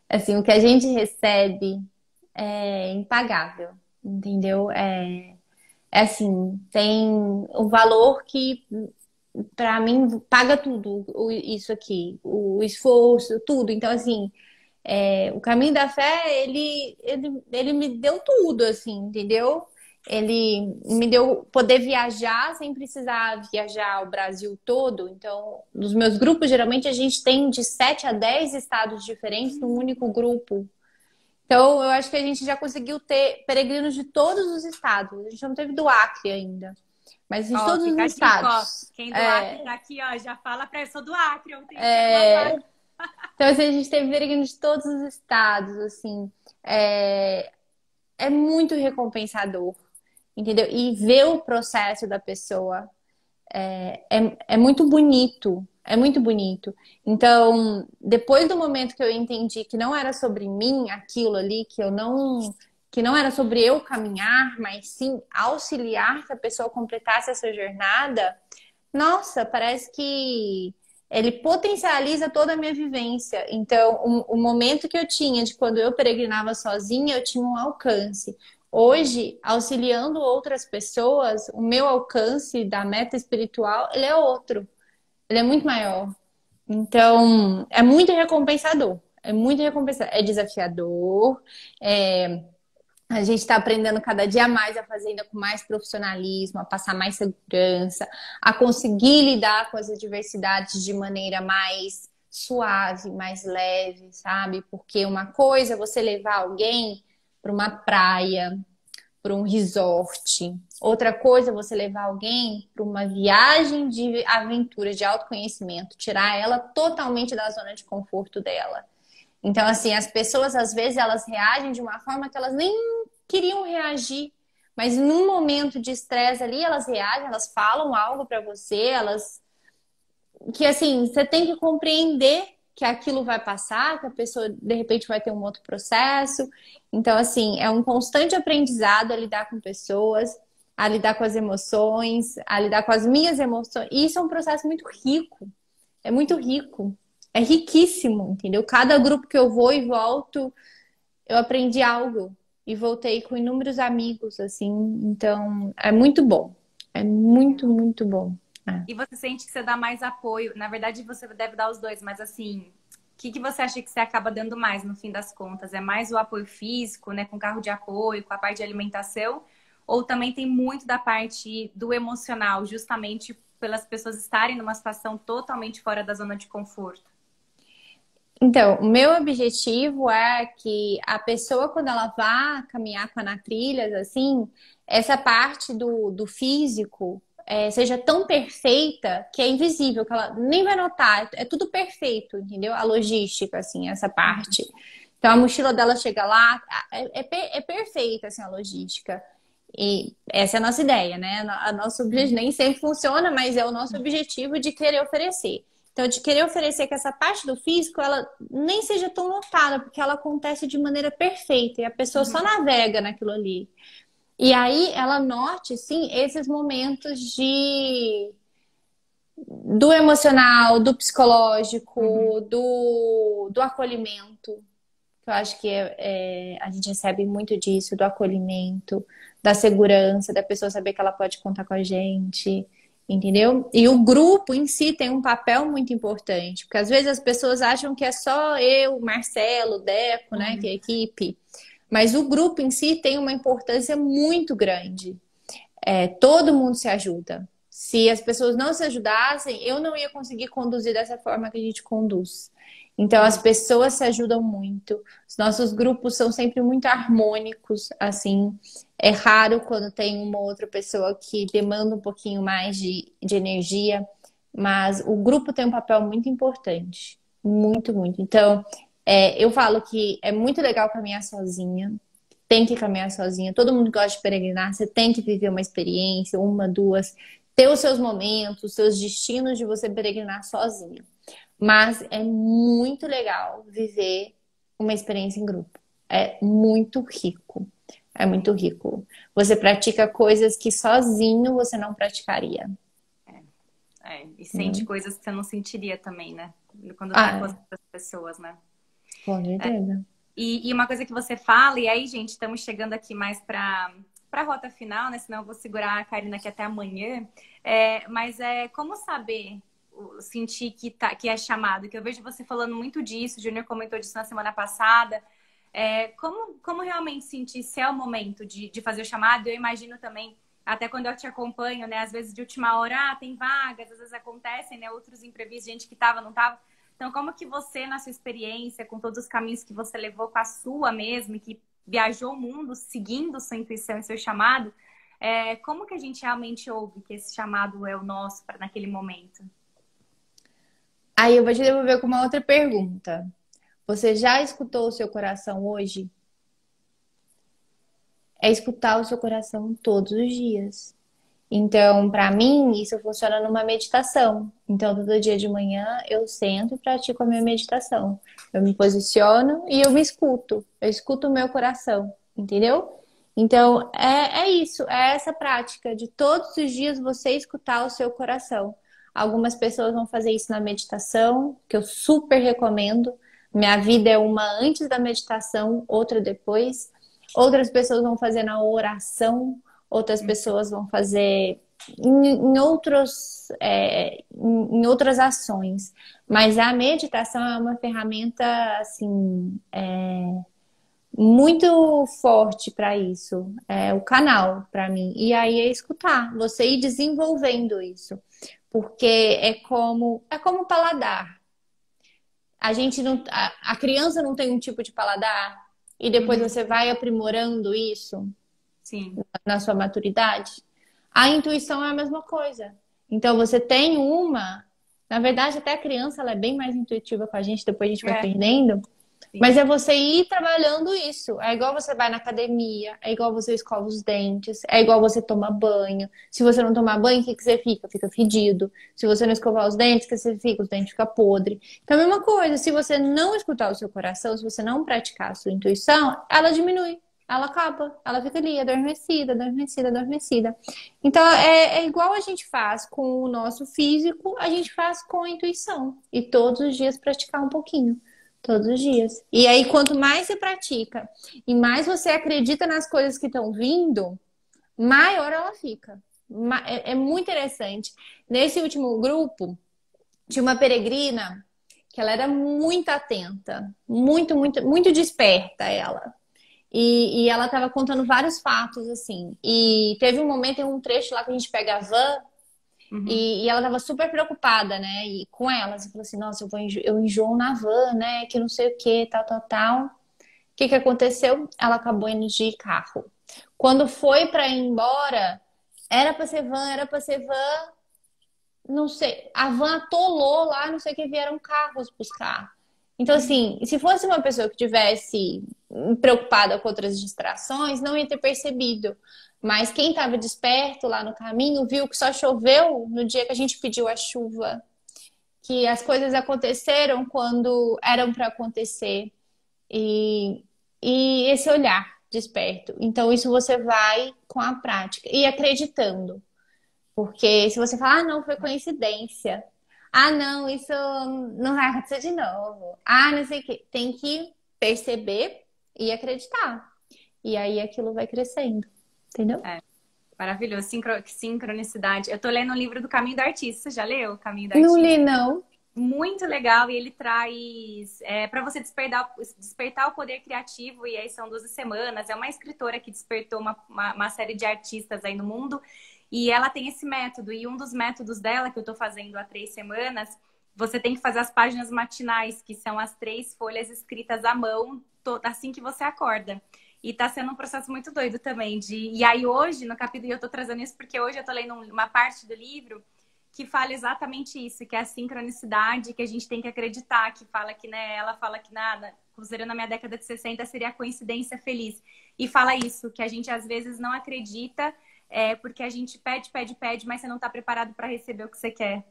assim, o que a gente recebe é impagável, entendeu? É assim, tem o valor que para mim paga tudo isso aqui, o esforço, tudo. Então, assim, o caminho da fé, ele me deu tudo, assim, entendeu? Ele me deu poder viajar sem precisar viajar o Brasil todo. Então, nos meus grupos, geralmente a gente tem de 7 a 10 estados diferentes num único grupo. Então, eu acho que a gente já conseguiu ter peregrinos de todos os estados. A gente não teve do Acre ainda, mas de Ó, todos os fica a dica, ó. estados. Quem do Acre tá aqui, ó, já fala pra eu sou do Acre, eu tenho que uma É, vaga. então, assim, a gente teve peregrinos de todos os estados, assim. É muito recompensador, entendeu? E ver o processo da pessoa é muito bonito. É muito bonito. Então, depois do momento que eu entendi que não era sobre mim aquilo ali, que não era sobre eu caminhar, mas sim auxiliar que a pessoa completasse essa jornada, nossa, parece que ele potencializa toda a minha vivência. Então, o momento que eu tinha de quando eu peregrinava sozinha, eu tinha um alcance. Hoje, auxiliando outras pessoas, o meu alcance da meta espiritual, ele é outro. Ele é muito maior. Então, é muito recompensador. É muito recompensador. É desafiador. A gente está aprendendo cada dia mais a fazer ainda com mais profissionalismo, a passar mais segurança, a conseguir lidar com as adversidades de maneira mais suave, mais leve, sabe? Porque uma coisa é você levar alguém para uma praia, para um resort. Outra coisa é você levar alguém para uma viagem de aventura, de autoconhecimento, tirar ela totalmente da zona de conforto dela. Então, assim, as pessoas, às vezes, elas reagem de uma forma que elas nem queriam reagir. Mas num momento de estresse ali, elas reagem, elas falam algo pra você, elas... Que, assim, você tem que compreender que aquilo vai passar, que a pessoa, de repente, vai ter um outro processo. Então, assim, é um constante aprendizado a lidar com pessoas, a lidar com as emoções, a lidar com as minhas emoções. E isso é um processo muito rico. É muito rico. É riquíssimo, entendeu? Cada grupo que eu vou e volto, eu aprendi algo. e voltei com inúmeros amigos, assim. Então, é muito bom. É muito, muito bom. É. E você sente que você dá mais apoio? Na verdade, você deve dar os dois, mas assim, o que que você acha que você acaba dando mais no fim das contas? É mais o apoio físico, né, com carro de apoio, com a parte de alimentação? Ou também tem muito da parte do emocional, justamente pelas pessoas estarem numa situação totalmente fora da zona de conforto? Então, o meu objetivo é que a pessoa, quando ela vá caminhar com a Ana Trilhas, assim, essa parte do físico seja tão perfeita que é invisível, que ela nem vai notar. É tudo perfeito, entendeu? A logística, assim, essa parte. Então, a mochila dela chega lá, é perfeita, assim, a logística. E essa é a nossa ideia, né? A nosso objetivo nem sempre funciona, mas é o nosso objetivo de querer oferecer. Então, de querer oferecer que essa parte do físico, ela nem seja tão notada, porque ela acontece de maneira perfeita e a pessoa só Uhum, navega naquilo ali. E aí ela note, sim, esses momentos do emocional, do uhum. psicológico, do acolhimento. Eu acho que a gente recebe muito disso, do acolhimento, da segurança, da pessoa saber que ela pode contar com a gente, entendeu? E o grupo em si tem um papel muito importante, porque às vezes as pessoas acham que é só eu, Marcelo, Deco, né, que é a Uhum. equipe, mas o grupo em si tem uma importância muito grande. Todo mundo se ajuda. Se as pessoas não se ajudassem, eu não ia conseguir conduzir dessa forma que a gente conduz. Então, as Uhum. pessoas se ajudam muito. Os nossos grupos são sempre muito harmônicos, assim. É raro quando tem uma outra pessoa que demanda um pouquinho mais de energia, mas o grupo tem um papel muito importante. Muito, muito. Então, eu falo que é muito legal caminhar sozinha, tem que caminhar sozinha. Todo mundo gosta de peregrinar, você tem que viver uma experiência, uma, duas, ter os seus momentos, os seus destinos de você peregrinar sozinho. Mas é muito legal viver uma experiência em grupo. É muito rico. É muito rico. Você pratica coisas que sozinho você não praticaria. E sente Né? coisas que você não sentiria também, né? Quando tá com as Ah, outras pessoas, né? com certeza. E uma coisa que você fala, e aí, gente, estamos chegando aqui mais para a rota final, né? Senão eu vou segurar a Karina aqui até amanhã. Mas é como saber, sentir que é chamado, que eu vejo você falando muito disso, o Júnior comentou disso na semana passada. Como realmente sentir se é o momento de fazer o chamado? Eu imagino também, até quando eu te acompanho, né? Às vezes de última hora, tem vagas, às vezes acontecem, né? Outros imprevistos, gente que estava, não estava. Então, como que você, na sua experiência, com todos os caminhos que você levou com a sua mesmo, e que viajou o mundo seguindo sua intuição e seu chamado, como que a gente realmente ouve que esse chamado é o nosso para naquele momento? Aí eu vou te devolver com uma outra pergunta. Você já escutou o seu coração hoje? É escutar o seu coração todos os dias. Então, para mim, isso funciona numa meditação. Então, todo dia de manhã eu sento e pratico a minha meditação. Eu me posiciono e eu me escuto. Eu escuto o meu coração, entendeu? Então, é isso, é essa prática de todos os dias você escutar o seu coração. Algumas pessoas vão fazer isso na meditação, que eu super recomendo. Minha vida é uma antes da meditação, outra depois. Outras pessoas vão fazer na oração, outras pessoas vão fazer em outras ações. Mas a meditação é uma ferramenta assim muito forte para isso. É o canal para mim. E aí é escutar, você ir desenvolvendo isso. Porque é como paladar. A gente não, a criança não tem um tipo de paladar e depois Uhum, você vai aprimorando isso sim. na sua maturidade. A intuição é a mesma coisa. Então você tem na verdade até a criança ela é bem mais intuitiva com a gente, depois a gente vai É, perdendo, mas sim. é você ir trabalhando isso. É igual você vai na academia, é igual você escova os dentes, é igual você toma banho. Se você não tomar banho, o que que você fica? Fica fedido. Se você não escovar os dentes, o que você fica? Os dentes ficam podres. Então, a mesma coisa, se você não escutar o seu coração, se você não praticar a sua intuição, ela diminui. Ela acaba, ela fica ali, adormecida, adormecida, adormecida. Então, é igual a gente faz com o nosso físico, a gente faz com a intuição. E todos os dias praticar um pouquinho. Todos os dias. E aí, quanto mais você pratica e mais você acredita nas coisas que estão vindo, maior ela fica. É muito interessante. Nesse último grupo, tinha uma peregrina que ela era muito atenta, muito, muito, muito desperta ela. E ela estava contando vários fatos, assim. E teve um momento, em um trecho lá que a gente pega a van, Uhum. e ela tava super preocupada, né? E com ela, você falou assim, nossa, eu enjoo na van, né? Que não sei o que, tal, tal, tal. O que que aconteceu? Ela acabou indo de carro. Quando foi para ir embora, era pra ser van, não sei, a van atolou lá, não sei o que, vieram carros buscar. Então, assim, se fosse uma pessoa que tivesse preocupada com outras distrações, não ia ter percebido. Mas quem estava desperto lá no caminho viu que só choveu no dia que a gente pediu a chuva, que as coisas aconteceram quando eram para acontecer. E, e esse olhar desperto. Então, isso você vai com a prática e acreditando. Porque se você falar, ah, não, foi coincidência. Ah, não, isso não vai acontecer de novo. Ah, não sei o quê. Tem que perceber e acreditar. E aí aquilo vai crescendo. Entendeu? É, maravilhoso. Sincronicidade. Eu tô lendo um livro do Caminho do Artista. Você já leu O Caminho do Não li, Artista? não. Muito legal, e ele traz para você despertar o poder criativo, e aí são 12 semanas. É uma escritora que despertou uma série de artistas aí no mundo, e ela tem esse método, e um dos métodos dela, que eu estou fazendo há 3 semanas, você tem que fazer as páginas matinais, que são as 3 folhas escritas à mão, assim que você acorda. E tá sendo um processo muito doido também. E aí hoje, no capítulo, e eu tô trazendo isso porque hoje eu tô lendo uma parte do livro que fala exatamente isso, que é a sincronicidade, que a gente tem que acreditar, que fala que, né, ela fala que nada, considerando a minha década de 60, seria a coincidência feliz. E fala isso, que a gente às vezes não acredita, porque a gente pede, pede, pede, mas você não está preparado para receber o que você quer.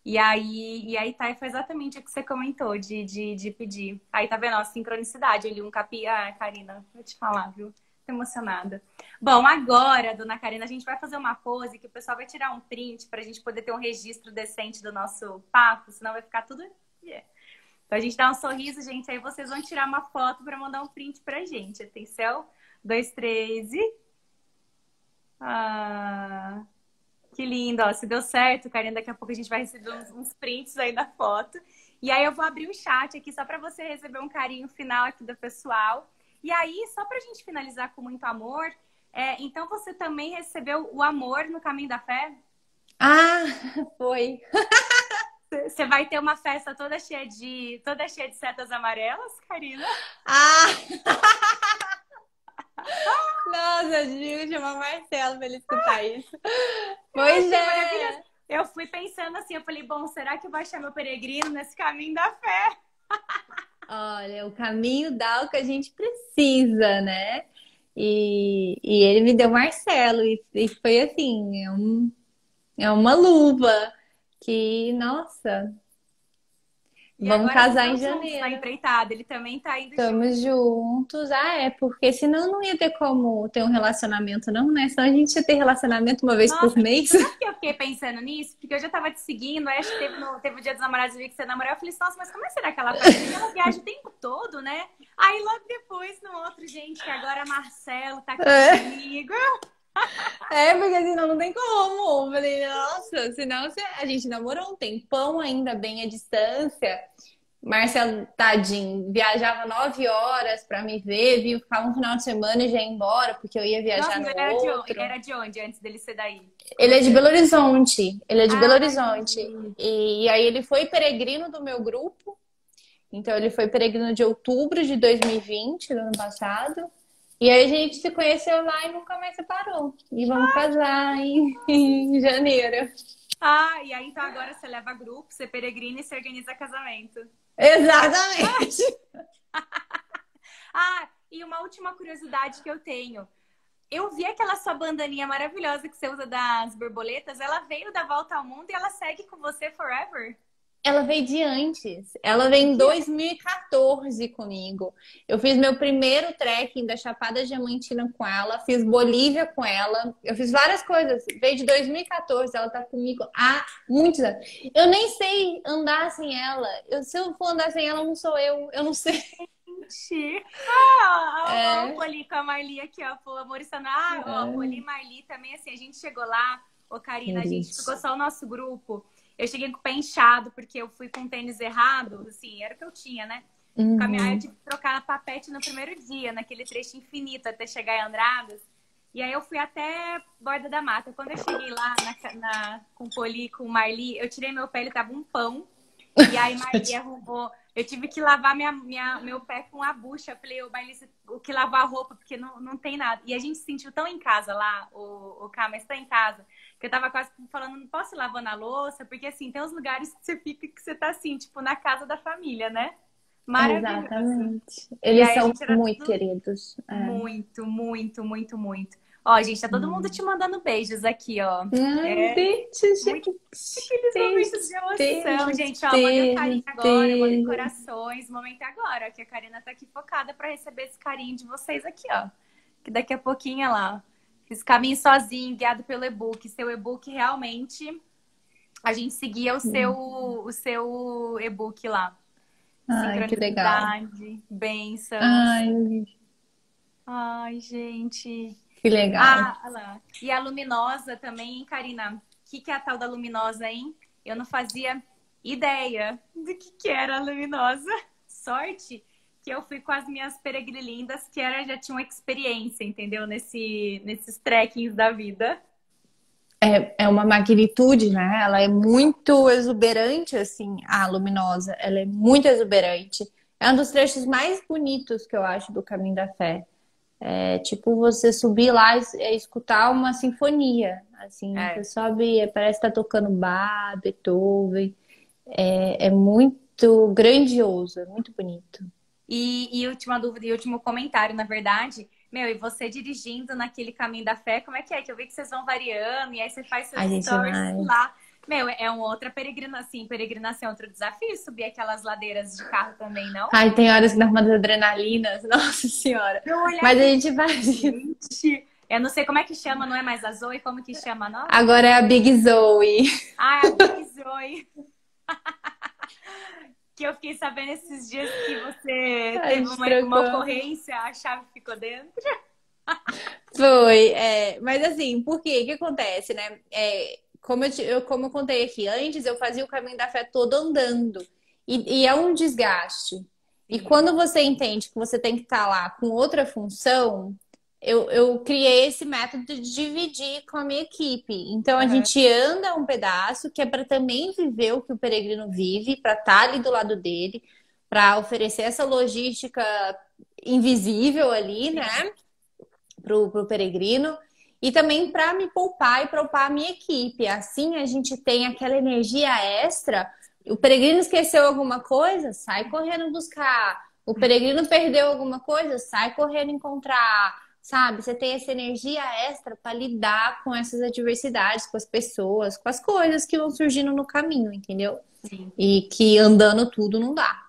E aí tá, foi exatamente o que você comentou de pedir. Aí tá vendo, ó, sincronicidade, eu li um Ah, Karina, vou te falar, viu? Tô emocionada. Bom, agora, dona Karina, a gente vai fazer uma pose que o pessoal vai tirar um print pra gente poder ter um registro decente do nosso papo, senão vai ficar tudo. Yeah. Então a gente dá um sorriso, gente, aí vocês vão tirar uma foto pra mandar um print pra gente. Atenção, 2, 3 e... Ah, que lindo, ó. Se deu certo, Karina, daqui a pouco a gente vai receber uns prints aí da foto. E aí eu vou abrir o chat aqui só pra você receber um carinho final aqui do pessoal. E aí, só pra gente finalizar com muito amor, então você também recebeu o amor no Caminho da Fé? Ah, foi. Você vai ter uma festa toda cheia de setas amarelas, Karina? Ah! Nossa, eu devia chamar Marcelo pra ele escutar isso. Eu Pois achei maravilhoso. é. Eu fui pensando assim, eu falei, bom, será que eu vou achar meu peregrino nesse Caminho da Fé? Olha, o caminho dá o que a gente precisa, né? E ele me deu Marcelo, e foi assim, é uma luva que, nossa, E vamos agora vocês casar estão em juntos na janeiro. empreitada, ele também tá indo junto. Estamos juntos. Ah, é, porque senão não ia ter como ter um relacionamento, não, né? Senão a gente ia ter relacionamento uma vez por Nossa, mês. você sabe que eu fiquei pensando nisso? Porque eu já tava te seguindo, aí acho que teve o Dia dos Namorados, eu vi que você namorou, eu falei assim, nossa, mas como é que será que ela faz? Porque ela viaja o tempo todo, né? Aí logo depois, no outro, gente, que agora Marcelo tá aqui É, comigo. porque senão não tem como. Eu falei, nossa, senão a gente namorou um tempão ainda bem à distância. Marcelo, tadinho, viajava 9 horas pra me ver, viu? Ficava um final de semana e já ia embora, porque eu ia Nossa, viajar mas no ele outro. era de onde antes dele ser daí? Com Ele é de você? Belo Horizonte. Ele é de Belo Ah, Horizonte. entendi. E aí ele foi peregrino do meu grupo. Então ele foi peregrino de outubro de 2020, do ano passado. E aí a gente se conheceu lá e nunca mais separou. E vamos casar em janeiro. Ah, e aí então agora você leva grupo, você peregrina e você organiza casamento. Exatamente. Ah, e uma última curiosidade que eu tenho. Eu vi aquela sua bandaninha maravilhosa que você usa das borboletas. Ela veio da volta ao mundo e ela segue com você forever? ela veio de antes. Ela veio em 2014 comigo. Eu fiz meu primeiro trekking da Chapada Diamantina com ela, fiz Bolívia com ela, eu fiz várias coisas. Veio de 2014, ela tá comigo há muitos anos. Eu nem sei andar sem ela. Se eu for andar sem ela, não sou eu. Eu não sei. Gente. O É, Poli com a Marli aqui, ó. Pô, Mauriciano. Ó, Poli e Marli também, assim, a gente chegou lá, ô Karina, a gente ficou queridos. só o nosso grupo. Eu cheguei com o pé inchado, porque eu fui com o tênis errado, assim, era o que eu tinha, né? Aí eu Uhum. tive que trocar a papete no primeiro dia, naquele trecho infinito até chegar em Andradas. E aí eu fui até Borda da Mata. Quando eu cheguei lá com o Poli, com o Marli, eu tirei meu pé, ele tava um pão. E aí Marli arrumou. Eu tive que lavar meu pé com a bucha. Eu falei, ô Marli, o que lavar a roupa, porque não tem nada. E a gente se sentiu tão em casa lá, o Cá, mas tão em casa, que eu tava quase falando, não posso ir lavando a louça, porque assim, tem uns lugares que você fica que você tá assim, tipo, na casa da família, né? Maravilhoso. Exatamente. E Eles aí a são gente era muito tudo queridos. É. muito, muito, muito, muito. Ó, gente, tá todo mundo te mandando beijos aqui, ó. Ai, É beijo, muito gente. aqueles momentos Beijos, de emoção, beijos, gente. Ó, mandei um carinho beijos, agora, mandei beijos. corações. O momento é agora, que a Karina tá aqui focada pra receber esse carinho de vocês aqui, ó. Que daqui a pouquinho, olha lá. Fiz caminho sozinho, guiado pelo e-book. Seu e-book realmente. A gente seguia o seu e-book lá. Ai, que legal. Sincronicidade, bênçãos. Ai, Ai, gente. que legal. Olha lá. E a luminosa também, hein, Karina? O que é a tal da luminosa, hein? Eu não fazia ideia do que era a luminosa. Sorte que eu fui com as minhas peregrilindas, que já tinham experiência, entendeu? Nesses trekkings da vida. É uma magnitude, né? Ela é muito exuberante, assim, a luminosa. Ela é muito exuberante. É um dos trechos mais bonitos que eu acho do Caminho da Fé. É tipo você subir lá e escutar uma sinfonia. Assim, você É. sobe, parece que tá tocando Bach, Beethoven. É muito grandioso, é muito bonito. E última dúvida e último comentário, na verdade. Meu, e você dirigindo naquele caminho da fé, como é que é? Que eu vi que vocês vão variando, e aí você faz seus A gente stories vai. lá. Meu, é uma outra peregrinação, assim, peregrinação, é outro desafio subir aquelas ladeiras de carro também, não? Ai, tem horas que dá umas adrenalinas, nossa senhora. Eu olhar Mas a assim, gente vai. gente, eu não sei como é que chama, não é mais a Zoe, como que chama a nova? Agora é a Big Zoe. Ah, é a Big Zoe. Que eu fiquei sabendo esses dias que você A teve gente uma trocou. ocorrência, a chave ficou dentro. Foi, mas assim, por quê? O que acontece, né? Como eu contei aqui, antes eu fazia o caminho da fé todo andando. E é um desgaste. E Sim. quando você entende que você tem que estar lá com outra função, eu criei esse método de dividir com a minha equipe. Então a Aham. gente anda um pedaço que é para também viver o que o peregrino vive, para estar ali do lado dele, para oferecer essa logística invisível ali, Sim. né? Pro peregrino. E também para me poupar e poupar a minha equipe. Assim a gente tem aquela energia extra. O peregrino esqueceu alguma coisa, sai correndo buscar. O peregrino perdeu alguma coisa, sai correndo encontrar. Sabe? Você tem essa energia extra para lidar com essas adversidades, com as pessoas, com as coisas que vão surgindo no caminho, entendeu? Sim. E que andando tudo não dá.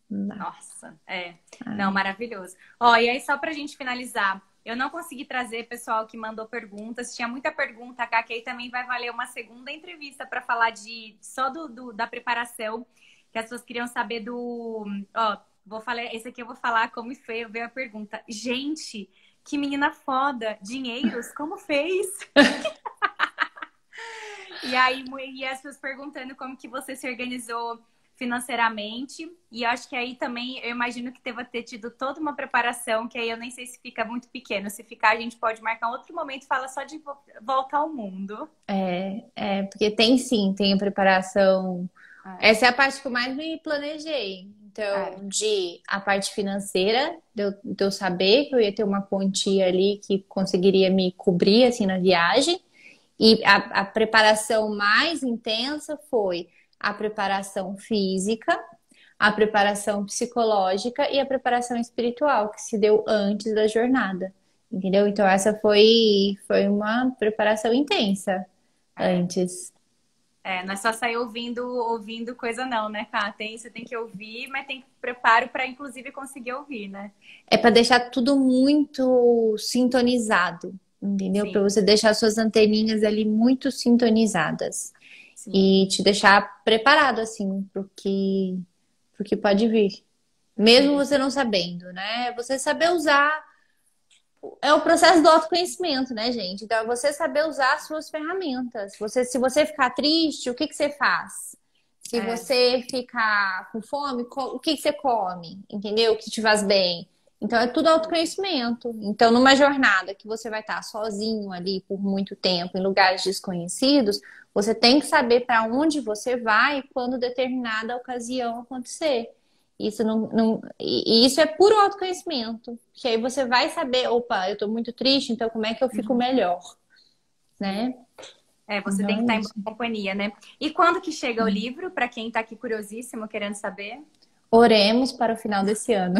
Não dá. Nossa, é. Não, maravilhoso. Ó, e aí, só pra gente finalizar, eu não consegui trazer pessoal que mandou perguntas. Tinha muita pergunta, cá, que aí também vai valer uma segunda entrevista para falar só da preparação, que as pessoas queriam saber do. Ó, vou falar, esse aqui eu vou falar como foi, veio a pergunta. Gente, que menina foda! Dinheiros, como fez? E aí, e as pessoas perguntando como que você se organizou financeiramente. E eu acho que aí também, eu imagino que deva ter tido toda uma preparação, que aí eu nem sei se fica muito pequeno. Se ficar, a gente pode marcar um outro momento e fala só de volta ao mundo. Porque tem sim, tem a preparação. É, Essa é a parte que eu mais me planejei. é, Então, de a parte financeira, de eu saber que eu ia ter uma quantia ali que conseguiria me cobrir assim na viagem. E a preparação mais intensa foi a preparação física, a preparação psicológica e a preparação espiritual, que se deu antes da jornada. Entendeu? Então, essa foi uma preparação intensa é. antes. Não é só sair ouvindo coisa não, né, Cá? Você tem que ouvir, mas tem preparo para inclusive conseguir ouvir, né? É para deixar tudo muito sintonizado, entendeu? Para Sim, você deixar suas anteninhas ali muito sintonizadas sim. e te deixar preparado assim pro que pode vir. Mesmo Sim. você não sabendo, né? Você saber usar é o processo do autoconhecimento, né, gente? Então, é você saber usar as suas ferramentas. Se você ficar triste, o que que você faz? Se É, você ficar com fome, o que que você come? Entendeu? O que te faz bem? Então, é tudo autoconhecimento. Então, numa jornada que você vai estar sozinho ali por muito tempo, em lugares desconhecidos, você tem que saber para onde você vai quando determinada ocasião acontecer. Isso e isso é puro autoconhecimento. Que aí você vai saber, opa, eu tô muito triste, então como é que eu fico melhor, sim. né? Você Então tem que é estar em boa isso. companhia, né? E quando que chega o livro, para quem tá aqui curiosíssimo, querendo saber? Oremos para o final desse ano.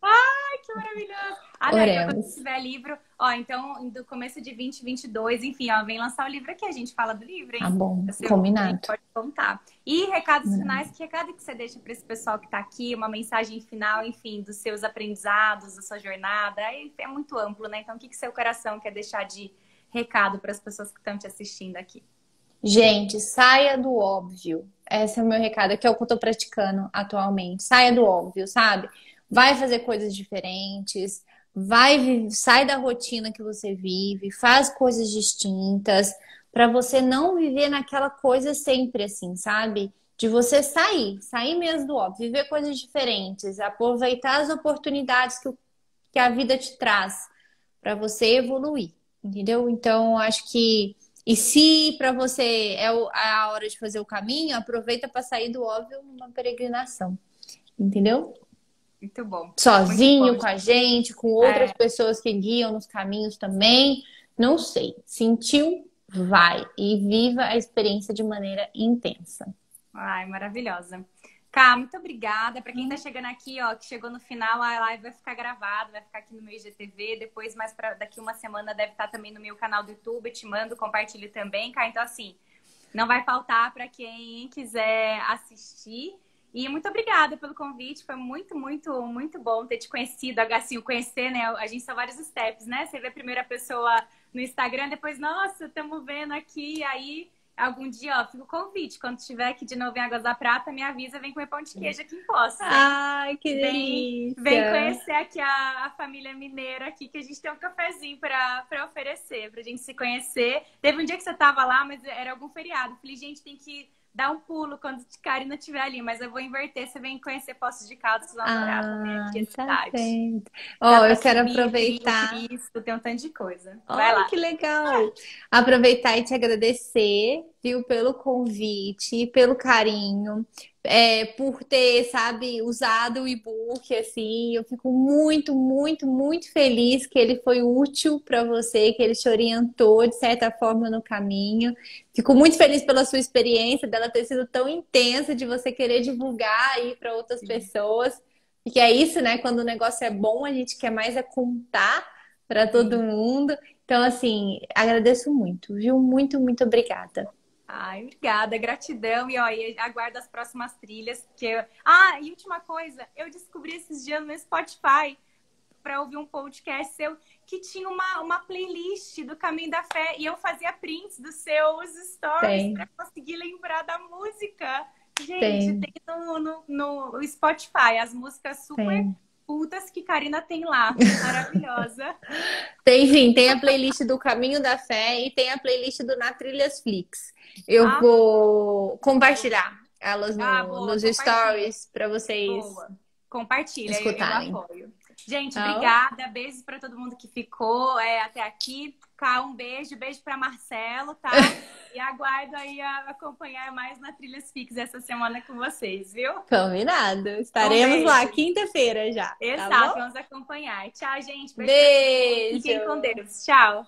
Ai, que maravilhoso! Ah, não, então quando Oremos. tiver livro, ó, então do começo de 2022, enfim, ó, vem lançar o livro aqui, a gente fala do livro, Tá hein? bom, A gente combinado. pode contar. E recados Combinado. finais, que recado que você deixa para esse pessoal que tá aqui, uma mensagem final, enfim, dos seus aprendizados, da sua jornada, é muito amplo, né? Então, o que que seu coração quer deixar de recado para as pessoas que estão te assistindo aqui? Gente, saia do óbvio. Esse é o meu recado, que é o que eu tô praticando atualmente. Saia do óbvio, sabe? Vai fazer coisas diferentes, sai da rotina que você vive, faz coisas distintas, para você não viver naquela coisa sempre assim, sabe? De você sair mesmo do óbvio, viver coisas diferentes, aproveitar as oportunidades que a vida te traz para você evoluir, entendeu? Então, acho que e se para você é a hora de fazer o caminho, aproveita para sair do óbvio numa peregrinação, entendeu? Muito bom. Muito bom, Sozinho, com a gente. gente, com outras É, pessoas que guiam nos caminhos também. Não sei. Sentiu? Vai. E viva a experiência de maneira intensa. ai, maravilhosa. Cá, muito obrigada. Para quem tá chegando aqui, ó, que chegou no final, a live vai ficar gravada, vai ficar aqui no meu IGTV. Depois, mais para daqui uma semana, deve estar também no meu canal do YouTube. Te mando, compartilhe também, cá. Então, assim, não vai faltar para quem quiser assistir. E muito obrigada pelo convite. Foi muito, muito, muito bom ter te conhecido. Assim, o conhecer, né? A gente são vários steps, né? Você vê a primeira pessoa no Instagram, depois, nossa, estamos vendo aqui, aí. Algum dia, ó, fica o convite. Quando estiver aqui de novo em Águas da Prata, me avisa, vem comer pão de queijo aqui em Poços, hein? Ai, que Vem delícia! conhecer aqui a família mineira aqui, que a gente tem um cafezinho para oferecer, pra gente se conhecer. Teve um dia que você tava lá, mas era algum feriado. Falei, gente, tem que dar um pulo quando Karina estiver ali, mas eu vou inverter. Você vem conhecer Poços de Caldas, vocês vão adorar também aqui Ai, a tá cidade. certo. Dá Ó, para eu quero subir, tem o aproveitar. Cristo, tem um tanto de coisa. Vai Ai, lá. que legal! Aproveitar e te agradecer, viu, pelo convite, pelo carinho, por ter, sabe, usado o e-book, assim. Eu fico muito, muito, muito feliz que ele foi útil para você, que ele te orientou, de certa forma, no caminho. Fico muito feliz pela sua experiência, dela ter sido tão intensa, de você querer divulgar aí para outras pessoas. Porque é isso, né? Quando o negócio é bom, a gente quer mais é contar para todo Sim. mundo. Então, assim, agradeço muito, viu? Muito, muito obrigada. Ai, obrigada, gratidão. E ó, e aguardo as próximas trilhas. Ah, e última coisa, eu descobri esses dias no Spotify para ouvir um podcast seu que tinha uma playlist do Caminho da Fé e eu fazia prints dos seus stories para Tem, conseguir lembrar da música. Gente, tem, tem no Spotify as músicas super tem. cultas que Karina tem lá. Maravilhosa. Tem sim, tem a playlist do Caminho da Fé e tem a playlist do Na Trilhas Flix. Eu Ah, vou compartilhar elas boa, nos compartilha. stories para vocês Boa. Compartilha, eu escutarem. apoio. Gente, Tá bom? obrigada. Beijos para todo mundo que ficou até aqui. Cá, um beijo. Beijo para Marcelo, tá? E aguardo aí a acompanhar mais na Trilhas Fix essa semana com vocês, viu? Combinado. Um Estaremos lá beijo. quinta-feira já, tá Exato, bom? vamos acompanhar. Tchau, gente. Beijo pra todo mundo. Fiquem com Beijo! Deus. Tchau.